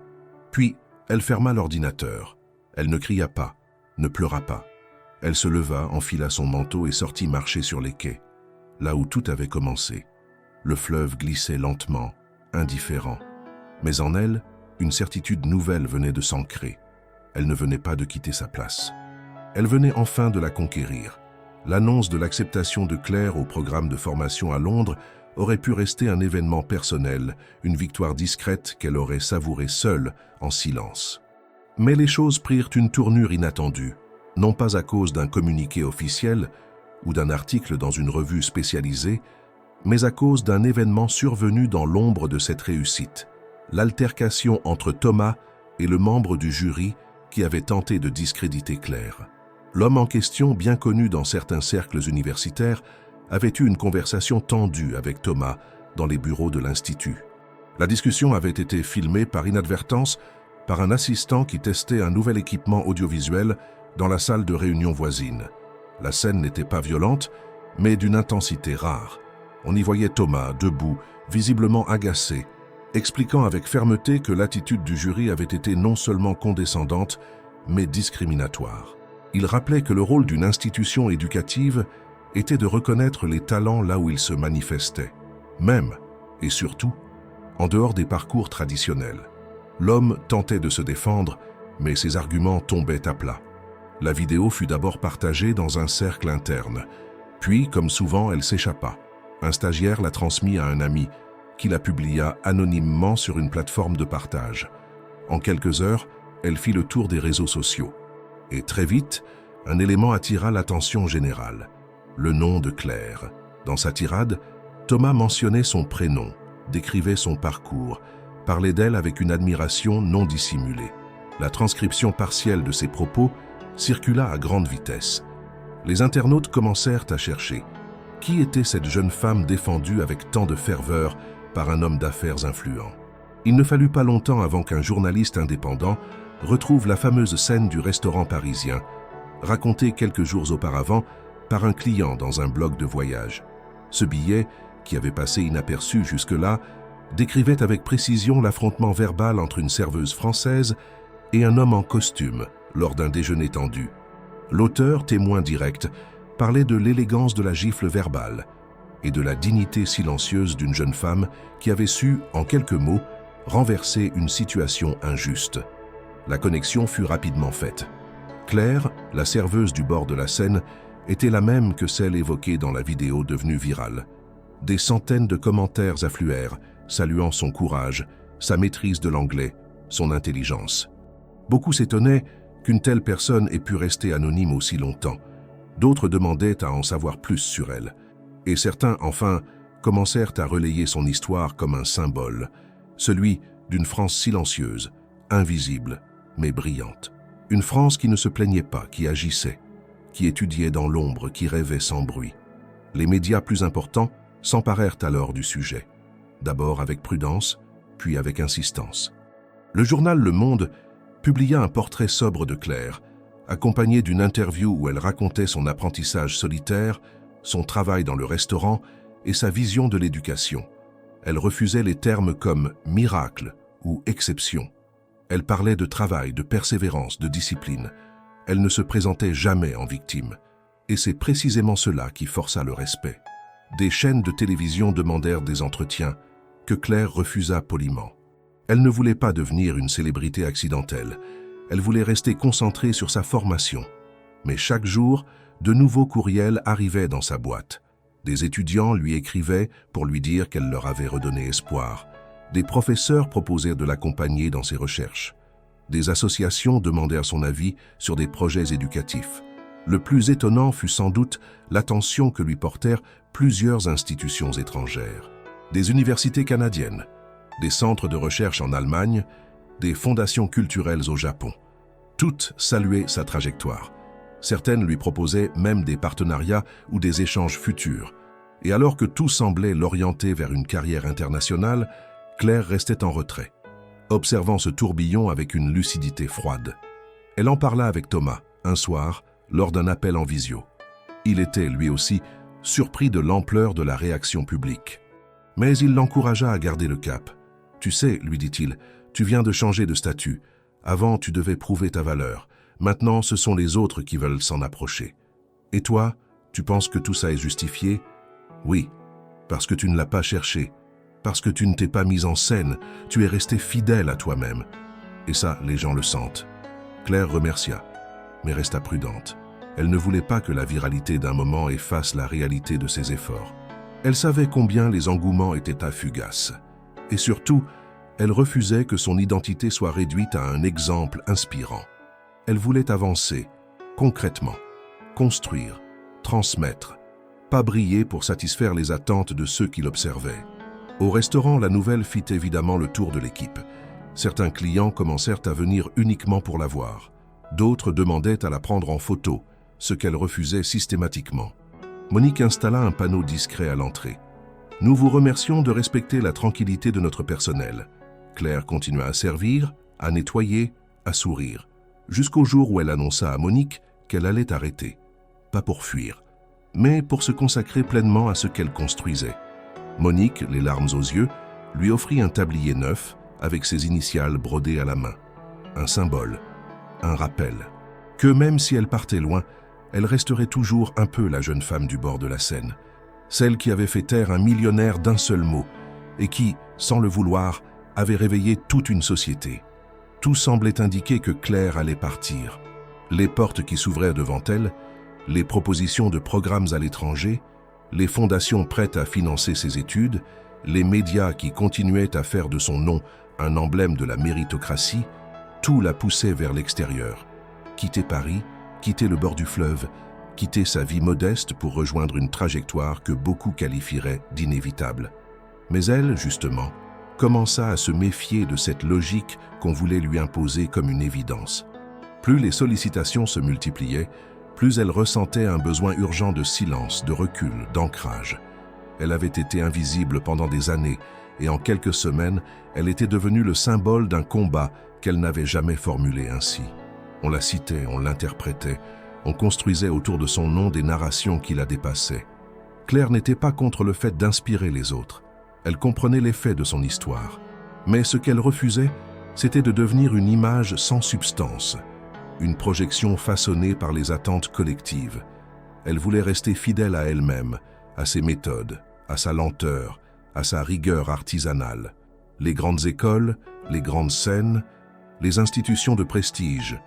Puis, elle ferma l'ordinateur. Elle ne cria pas, ne pleura pas. Elle se leva, enfila son manteau et sortit marcher sur les quais, là où tout avait commencé. Le fleuve glissait lentement, indifférent. Mais en elle, une certitude nouvelle venait de s'ancrer. Elle ne venait pas de quitter sa place. Elle venait enfin de la conquérir. L'annonce de l'acceptation de Claire au programme de formation à Londres aurait pu rester un événement personnel, une victoire discrète qu'elle aurait savourée seule, en silence. Mais les choses prirent une tournure inattendue, non pas à cause d'un communiqué officiel ou d'un article dans une revue spécialisée, mais à cause d'un événement survenu dans l'ombre de cette réussite, l'altercation entre Thomas et le membre du jury qui avait tenté de discréditer Claire. L'homme en question, bien connu dans certains cercles universitaires, avait eu une conversation tendue avec Thomas dans les bureaux de l'Institut. La discussion avait été filmée par inadvertance par un assistant qui testait un nouvel équipement audiovisuel dans la salle de réunion voisine. La scène n'était pas violente, mais d'une intensité rare. On y voyait Thomas, debout, visiblement agacé, expliquant avec fermeté que l'attitude du jury avait été non seulement condescendante, mais discriminatoire. Il rappelait que le rôle d'une institution éducative était de reconnaître les talents là où ils se manifestaient, même, et surtout, en dehors des parcours traditionnels. L'homme tentait de se défendre, mais ses arguments tombaient à plat. La vidéo fut d'abord partagée dans un cercle interne, puis, comme souvent, elle s'échappa. Un stagiaire la transmit à un ami, qui la publia anonymement sur une plateforme de partage. En quelques heures, elle fit le tour des réseaux sociaux. Et très vite, un élément attira l'attention générale. Le nom de Claire. Dans sa tirade, Thomas mentionnait son prénom, décrivait son parcours, parlait d'elle avec une admiration non dissimulée. La transcription partielle de ses propos circula à grande vitesse. Les internautes commencèrent à chercher. Qui était cette jeune femme défendue avec tant de ferveur par un homme d'affaires influent? Il ne fallut pas longtemps avant qu'un journaliste indépendant retrouve la fameuse scène du restaurant parisien, racontée quelques jours auparavant par un client dans un blog de voyage. Ce billet, qui avait passé inaperçu jusque-là, décrivait avec précision l'affrontement verbal entre une serveuse française et un homme en costume lors d'un déjeuner tendu. L'auteur, témoin direct, parlait de l'élégance de la gifle verbale et de la dignité silencieuse d'une jeune femme qui avait su, en quelques mots, renverser une situation injuste. La connexion fut rapidement faite. Claire, la serveuse du bord de la Seine, était la même que celle évoquée dans la vidéo devenue virale. Des centaines de commentaires affluèrent, saluant son courage, sa maîtrise de l'anglais, son intelligence. Beaucoup s'étonnaient qu'une telle personne ait pu rester anonyme aussi longtemps. D'autres demandaient à en savoir plus sur elle. Et certains, enfin, commencèrent à relayer son histoire comme un symbole, celui d'une France silencieuse, invisible, mais brillante. Une France qui ne se plaignait pas, qui agissait, qui étudiait dans l'ombre, qui rêvait sans bruit. Les médias plus importants s'emparèrent alors du sujet, d'abord avec prudence, puis avec insistance. Le journal Le Monde publia un portrait sobre de Claire, accompagné d'une interview où elle racontait son apprentissage solitaire, son travail dans le restaurant et sa vision de l'éducation. Elle refusait les termes comme « miracle » ou « exception ». Elle parlait de travail, de persévérance, de discipline. Elle ne se présentait jamais en victime. Et c'est précisément cela qui força le respect. Des chaînes de télévision demandèrent des entretiens, que Claire refusa poliment. Elle ne voulait pas devenir une célébrité accidentelle. Elle voulait rester concentrée sur sa formation. Mais chaque jour, de nouveaux courriels arrivaient dans sa boîte. Des étudiants lui écrivaient pour lui dire qu'elle leur avait redonné espoir. Des professeurs proposèrent de l'accompagner dans ses recherches. Des associations demandèrent son avis sur des projets éducatifs. Le plus étonnant fut sans doute l'attention que lui portèrent plusieurs institutions étrangères. Des universités canadiennes, des centres de recherche en Allemagne, des fondations culturelles au Japon. Toutes saluaient sa trajectoire. Certaines lui proposaient même des partenariats ou des échanges futurs. Et alors que tout semblait l'orienter vers une carrière internationale, Claire restait en retrait, observant ce tourbillon avec une lucidité froide. Elle en parla avec Thomas, un soir, lors d'un appel en visio. Il était, lui aussi, surpris de l'ampleur de la réaction publique. Mais il l'encouragea à garder le cap. « Tu sais, lui dit-il, tu viens de changer de statut. Avant, tu devais prouver ta valeur. Maintenant, ce sont les autres qui veulent s'en approcher. Et toi, tu penses que tout ça est justifié? Oui, parce que tu ne l'as pas cherché, parce que tu ne t'es pas mise en scène, tu es resté fidèle à toi-même. Et ça, les gens le sentent. » Claire remercia, mais resta prudente. Elle ne voulait pas que la viralité d'un moment efface la réalité de ses efforts. Elle savait combien les engouements étaient fugaces. Et surtout, elle refusait que son identité soit réduite à un exemple inspirant. Elle voulait avancer, concrètement, construire, transmettre, pas briller pour satisfaire les attentes de ceux qui l'observaient. Au restaurant, la nouvelle fit évidemment le tour de l'équipe. Certains clients commencèrent à venir uniquement pour la voir. D'autres demandaient à la prendre en photo, ce qu'elle refusait systématiquement. Monique installa un panneau discret à l'entrée. « Nous vous remercions de respecter la tranquillité de notre personnel. » Claire continua à servir, à nettoyer, à sourire, jusqu'au jour où elle annonça à Monique qu'elle allait arrêter. Pas pour fuir, mais pour se consacrer pleinement à ce qu'elle construisait. Monique, les larmes aux yeux, lui offrit un tablier neuf avec ses initiales brodées à la main. Un symbole, un rappel, que même si elle partait loin, elle resterait toujours un peu la jeune femme du bord de la Seine, celle qui avait fait taire un millionnaire d'un seul mot et qui, sans le vouloir, avait réveillé toute une société. Tout semblait indiquer que Claire allait partir. Les portes qui s'ouvraient devant elle, les propositions de programmes à l'étranger, les fondations prêtes à financer ses études, les médias qui continuaient à faire de son nom un emblème de la méritocratie, tout la poussait vers l'extérieur. Quitter Paris, quitter le bord du fleuve, quitter sa vie modeste pour rejoindre une trajectoire que beaucoup qualifieraient d'inévitable. Mais elle, justement, commença à se méfier de cette logique qu'on voulait lui imposer comme une évidence. Plus les sollicitations se multipliaient, plus elle ressentait un besoin urgent de silence, de recul, d'ancrage. Elle avait été invisible pendant des années et en quelques semaines, elle était devenue le symbole d'un combat qu'elle n'avait jamais formulé ainsi. On la citait, on l'interprétait, on construisait autour de son nom des narrations qui la dépassaient. Claire n'était pas contre le fait d'inspirer les autres. Elle comprenait les faits de son histoire. Mais ce qu'elle refusait, c'était de devenir une image sans substance, une projection façonnée par les attentes collectives. Elle voulait rester fidèle à elle-même, à ses méthodes, à sa lenteur, à sa rigueur artisanale. Les grandes écoles, les grandes scènes, les institutions de prestige,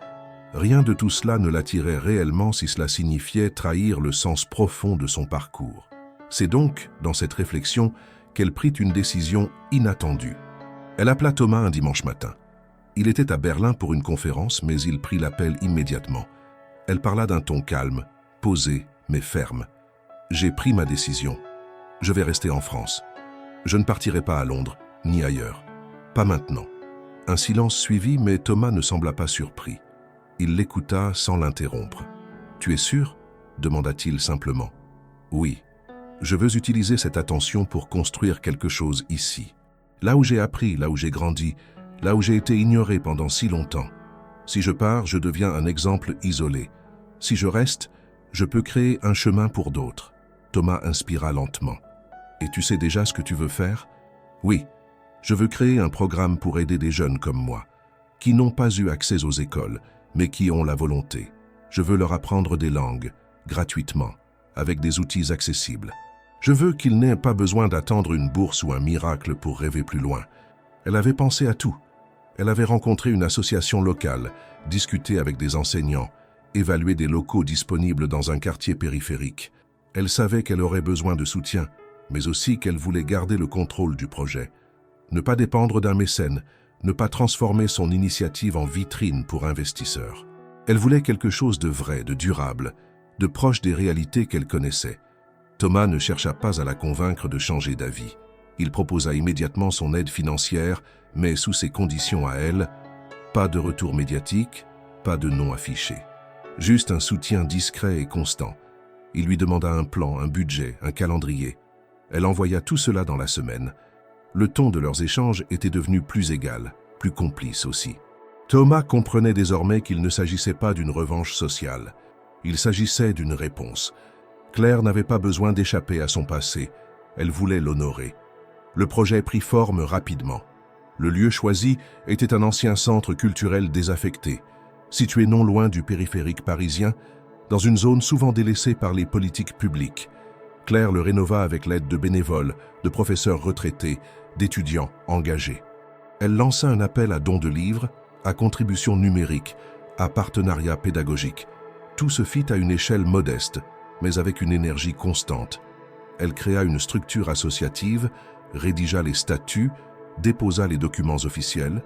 rien de tout cela ne l'attirait réellement si cela signifiait trahir le sens profond de son parcours. C'est donc, dans cette réflexion, qu'elle prit une décision inattendue. Elle appela Thomas un dimanche matin. Il était à Berlin pour une conférence, mais il prit l'appel immédiatement. Elle parla d'un ton calme, posé, mais ferme. « J'ai pris ma décision. Je vais rester en France. Je ne partirai pas à Londres, ni ailleurs. Pas maintenant. » Un silence suivit, mais Thomas ne sembla pas surpris. Il l'écouta sans l'interrompre. « Tu es sûr ?» demanda-t-il simplement. « Oui. Je veux utiliser cette attention pour construire quelque chose ici. Là où j'ai appris, là où j'ai grandi, là où j'ai été ignoré pendant si longtemps. Si je pars, je deviens un exemple isolé. Si je reste, je peux créer un chemin pour d'autres. » Thomas inspira lentement. « Et tu sais déjà ce que tu veux faire ? » ?»« Oui. Je veux créer un programme pour aider des jeunes comme moi, qui n'ont pas eu accès aux écoles, mais qui ont la volonté. Je veux leur apprendre des langues, gratuitement, avec des outils accessibles. Je veux qu'ils n'aient pas besoin d'attendre une bourse ou un miracle pour rêver plus loin. » Elle avait pensé à tout. Elle avait rencontré une association locale, discuté avec des enseignants, évalué des locaux disponibles dans un quartier périphérique. Elle savait qu'elle aurait besoin de soutien, mais aussi qu'elle voulait garder le contrôle du projet. Ne pas dépendre d'un mécène, ne pas transformer son initiative en vitrine pour investisseurs. Elle voulait quelque chose de vrai, de durable, de proche des réalités qu'elle connaissait. Thomas ne chercha pas à la convaincre de changer d'avis. Il proposa immédiatement son aide financière, mais sous ses conditions à elle, pas de retour médiatique, pas de nom affiché. Juste un soutien discret et constant. Il lui demanda un plan, un budget, un calendrier. Elle envoya tout cela dans la semaine. Le ton de leurs échanges était devenu plus égal, plus complice aussi. Thomas comprenait désormais qu'il ne s'agissait pas d'une revanche sociale. Il s'agissait d'une réponse. Claire n'avait pas besoin d'échapper à son passé. Elle voulait l'honorer. Le projet prit forme rapidement. Le lieu choisi était un ancien centre culturel désaffecté, situé non loin du périphérique parisien, dans une zone souvent délaissée par les politiques publiques. Claire le rénova avec l'aide de bénévoles, de professeurs retraités, d'étudiants engagés. Elle lança un appel à dons de livres, à contributions numériques, à partenariats pédagogiques. Tout se fit à une échelle modeste, mais avec une énergie constante. Elle créa une structure associative, rédigea les statuts, déposa les documents officiels.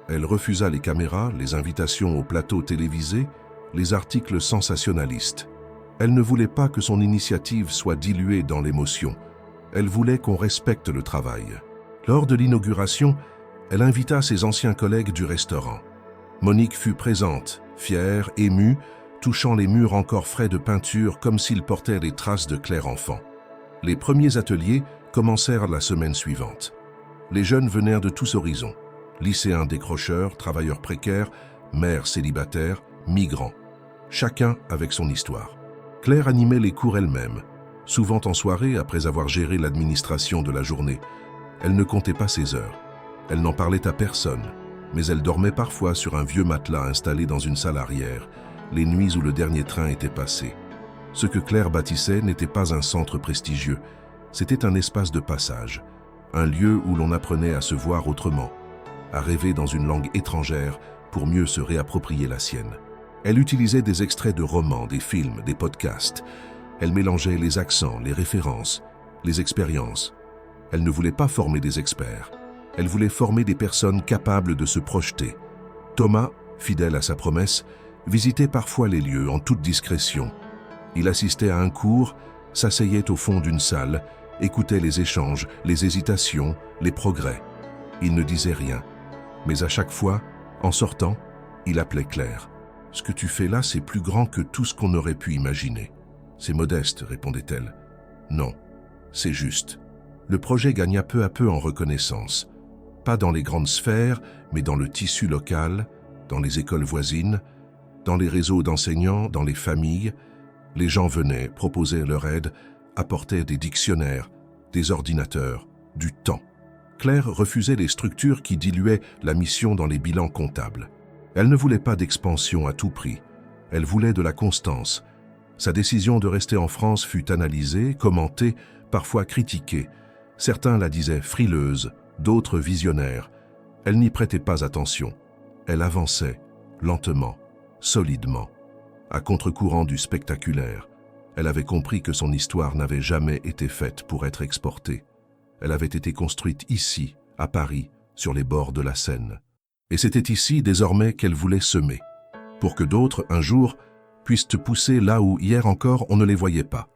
Elle refusa les caméras, les invitations aux plateaux télévisés, les articles sensationnalistes. Elle ne voulait pas que son initiative soit diluée dans l'émotion. Elle voulait qu'on respecte le travail. Lors de l'inauguration, elle invita ses anciens collègues du restaurant. Monique fut présente, fière, émue, touchant les murs encore frais de peinture comme s'ils portaient des traces de Claire enfant. Les premiers ateliers commencèrent la semaine suivante. Les jeunes venèrent de tous horizons. Lycéens décrocheurs, travailleurs précaires, mères célibataires, migrants. Chacun avec son histoire. Claire animait les cours elle-même, souvent en soirée après avoir géré l'administration de la journée. Elle ne comptait pas ses heures. Elle n'en parlait à personne, mais elle dormait parfois sur un vieux matelas installé dans une salle arrière, les nuits où le dernier train était passé. Ce que Claire bâtissait n'était pas un centre prestigieux, c'était un espace de passage, un lieu où l'on apprenait à se voir autrement, à rêver dans une langue étrangère pour mieux se réapproprier la sienne. Elle utilisait des extraits de romans, des films, des podcasts. Elle mélangeait les accents, les références, les expériences. Elle ne voulait pas former des experts. Elle voulait former des personnes capables de se projeter. Thomas, fidèle à sa promesse, visitait parfois les lieux en toute discrétion. Il assistait à un cours, s'asseyait au fond d'une salle, écoutait les échanges, les hésitations, les progrès. Il ne disait rien, mais à chaque fois, en sortant, il appelait Claire. « Ce que tu fais là, c'est plus grand que tout ce qu'on aurait pu imaginer. »« C'est modeste, » répondait-elle. « Non, c'est juste. » Le projet gagna peu à peu en reconnaissance. Pas dans les grandes sphères, mais dans le tissu local, dans les écoles voisines, dans les réseaux d'enseignants, dans les familles. Les gens venaient, proposaient leur aide, apportaient des dictionnaires, des ordinateurs, du temps. Claire refusait les structures qui diluaient la mission dans les bilans comptables. Elle ne voulait pas d'expansion à tout prix. Elle voulait de la constance. Sa décision de rester en France fut analysée, commentée, parfois critiquée. Certains la disaient frileuse, d'autres visionnaire. Elle n'y prêtait pas attention. Elle avançait, lentement, solidement, à contre-courant du spectaculaire. Elle avait compris que son histoire n'avait jamais été faite pour être exportée. Elle avait été construite ici, à Paris, sur les bords de la Seine. Et c'était ici, désormais, qu'elle voulait semer, pour que d'autres, un jour, puissent te pousser là où, hier encore, on ne les voyait pas.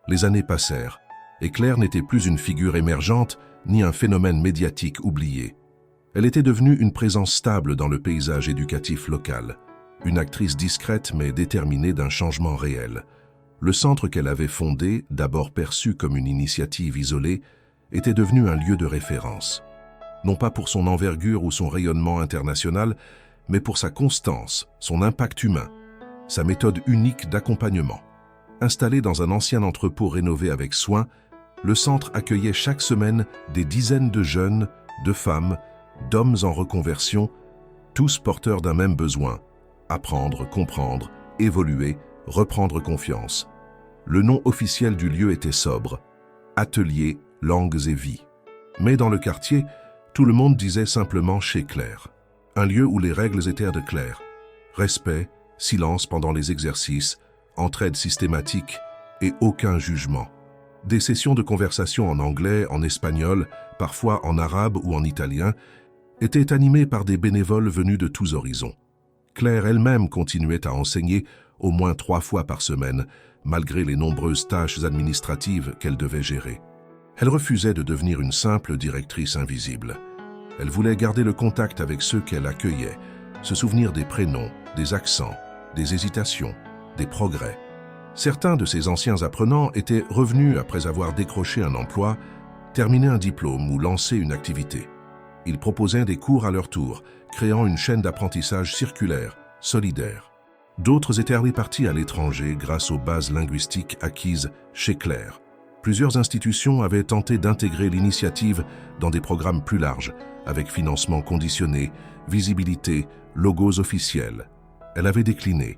Les années passèrent, et Claire n'était plus une figure émergente, ni un phénomène médiatique oublié. Elle était devenue une présence stable dans le paysage éducatif local, une actrice discrète mais déterminée d'un changement réel. Le centre qu'elle avait fondé, d'abord perçu comme une initiative isolée, était devenu un lieu de référence. Non pas pour son envergure ou son rayonnement international, mais pour sa constance, son impact humain, sa méthode unique d'accompagnement. Installé dans un ancien entrepôt rénové avec soin, le centre accueillait chaque semaine des dizaines de jeunes, de femmes, d'hommes en reconversion, tous porteurs d'un même besoin: apprendre, comprendre, évoluer, reprendre confiance. Le nom officiel du lieu était sobre: Atelier Langues et Vie. Mais dans le quartier, tout le monde disait simplement chez Claire. Un lieu où les règles étaient de Claire. Respect, silence pendant les exercices, entraide systématique et aucun jugement. Des sessions de conversation en anglais, en espagnol, parfois en arabe ou en italien, étaient animées par des bénévoles venus de tous horizons. Claire elle-même continuait à enseigner au moins 3 fois par semaine, malgré les nombreuses tâches administratives qu'elle devait gérer. Elle refusait de devenir une simple directrice invisible. Elle voulait garder le contact avec ceux qu'elle accueillait, se souvenir des prénoms, des accents, des hésitations, des progrès. Certains de ces anciens apprenants étaient revenus après avoir décroché un emploi, terminé un diplôme ou lancé une activité. Ils proposaient des cours à leur tour, créant une chaîne d'apprentissage circulaire, solidaire. D'autres étaient répartis à l'étranger grâce aux bases linguistiques acquises chez Claire. Plusieurs institutions avaient tenté d'intégrer l'initiative dans des programmes plus larges, avec financement conditionné, visibilité, logos officiels. Elle avait décliné.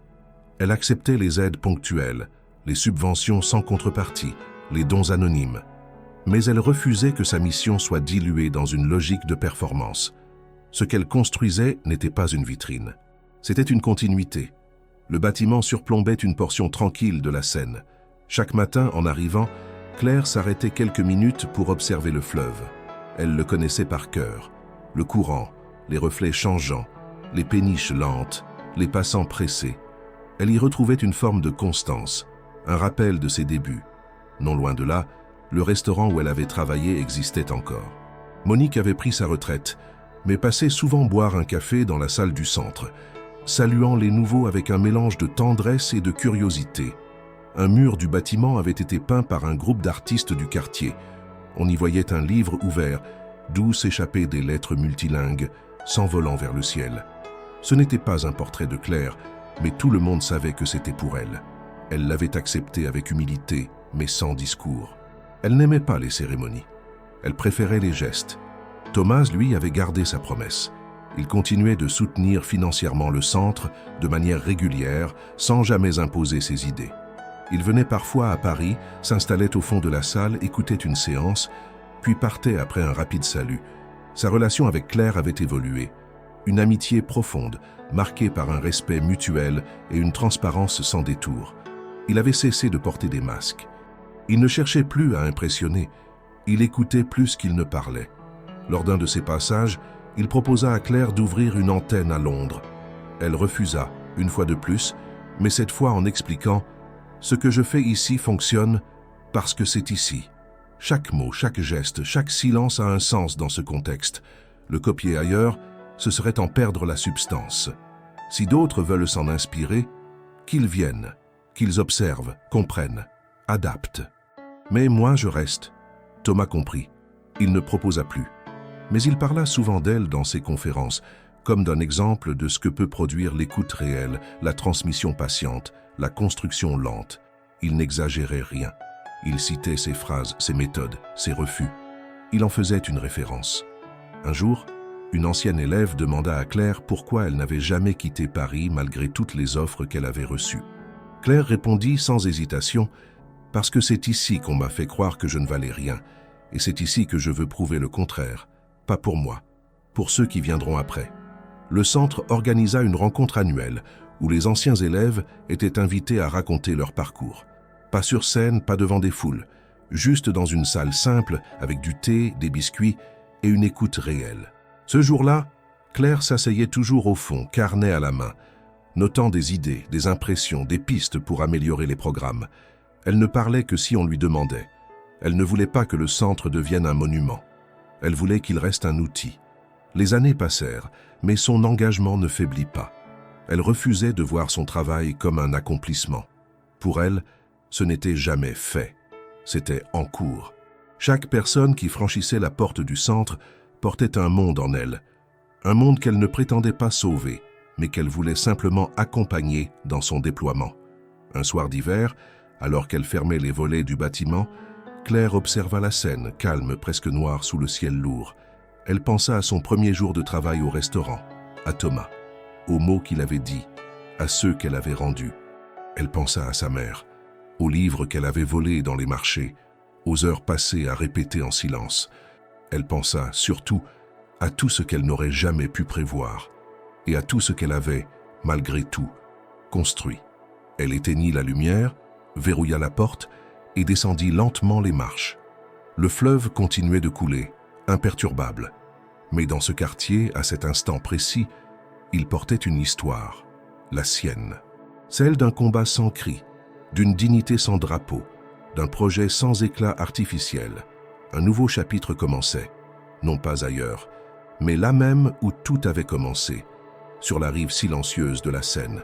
Elle acceptait les aides ponctuelles, les subventions sans contrepartie, les dons anonymes. Mais elle refusait que sa mission soit diluée dans une logique de performance. Ce qu'elle construisait n'était pas une vitrine. C'était une continuité. Le bâtiment surplombait une portion tranquille de la Seine. Chaque matin, en arrivant, Claire s'arrêtait quelques minutes pour observer le fleuve. Elle le connaissait par cœur. Le courant, les reflets changeants, les péniches lentes, les passants pressés. Elle y retrouvait une forme de constance, un rappel de ses débuts. Non loin de là, le restaurant où elle avait travaillé existait encore. Monique avait pris sa retraite, mais passait souvent boire un café dans la salle du centre, saluant les nouveaux avec un mélange de tendresse et de curiosité. Un mur du bâtiment avait été peint par un groupe d'artistes du quartier. On y voyait un livre ouvert, d'où s'échappaient des lettres multilingues, s'envolant vers le ciel. Ce n'était pas un portrait de Claire, mais tout le monde savait que c'était pour elle. Elle l'avait accepté avec humilité, mais sans discours. Elle n'aimait pas les cérémonies. Elle préférait les gestes. Thomas, lui, avait gardé sa promesse. Il continuait de soutenir financièrement le centre de manière régulière, sans jamais imposer ses idées. Il venait parfois à Paris, s'installait au fond de la salle, écoutait une séance, puis partait après un rapide salut. Sa relation avec Claire avait évolué. Une amitié profonde, marquée par un respect mutuel et une transparence sans détour. Il avait cessé de porter des masques. Il ne cherchait plus à impressionner. Il écoutait plus qu'il ne parlait. Lors d'un de ses passages, il proposa à Claire d'ouvrir une antenne à Londres. Elle refusa, une fois de plus, mais cette fois en expliquant « Ce que je fais ici fonctionne parce que c'est ici. Chaque mot, chaque geste, chaque silence a un sens dans ce contexte. Le copier ailleurs, ce serait en perdre la substance. Si d'autres veulent s'en inspirer, qu'ils viennent, qu'ils observent, comprennent, adaptent. Mais moi, je reste. » Thomas comprit. Il ne proposa plus. Mais il parla souvent d'elle dans ses conférences, comme d'un exemple de ce que peut produire l'écoute réelle, la transmission patiente, la construction lente. Il n'exagérait rien. Il citait ses phrases, ses méthodes, ses refus. Il en faisait une référence. Un jour, une ancienne élève demanda à Claire pourquoi elle n'avait jamais quitté Paris malgré toutes les offres qu'elle avait reçues. Claire répondit sans hésitation « Parce que c'est ici qu'on m'a fait croire que je ne valais rien, et c'est ici que je veux prouver le contraire. Pas pour moi, pour ceux qui viendront après. » Le centre organisa une rencontre annuelle où les anciens élèves étaient invités à raconter leur parcours. Pas sur scène, pas devant des foules, juste dans une salle simple avec du thé, des biscuits et une écoute réelle. Ce jour-là, Claire s'asseyait toujours au fond, carnet à la main, notant des idées, des impressions, des pistes pour améliorer les programmes. Elle ne parlait que si on lui demandait. Elle ne voulait pas que le centre devienne un monument. Elle voulait qu'il reste un outil. Les années passèrent, mais son engagement ne faiblit pas. Elle refusait de voir son travail comme un accomplissement. Pour elle, ce n'était jamais fait. C'était en cours. Chaque personne qui franchissait la porte du centre portait un monde en elle. Un monde qu'elle ne prétendait pas sauver, mais qu'elle voulait simplement accompagner dans son déploiement. Un soir d'hiver, alors qu'elle fermait les volets du bâtiment, Claire observa la scène, calme, presque noire sous le ciel lourd. Elle pensa à son premier jour de travail au restaurant, à Thomas, aux mots qu'il avait dits, à ceux qu'elle avait rendus. Elle pensa à sa mère, aux livres qu'elle avait volés dans les marchés, aux heures passées à répéter en silence. Elle pensa, surtout, à tout ce qu'elle n'aurait jamais pu prévoir, et à tout ce qu'elle avait, malgré tout, construit. Elle éteignit la lumière, verrouilla la porte et descendit lentement les marches. Le fleuve continuait de couler, imperturbable. Mais dans ce quartier, à cet instant précis, il portait une histoire, la sienne. Celle d'un combat sans cri, d'une dignité sans drapeau, d'un projet sans éclat artificiel. Un nouveau chapitre commençait, non pas ailleurs, mais là même où tout avait commencé, sur la rive silencieuse de la Seine.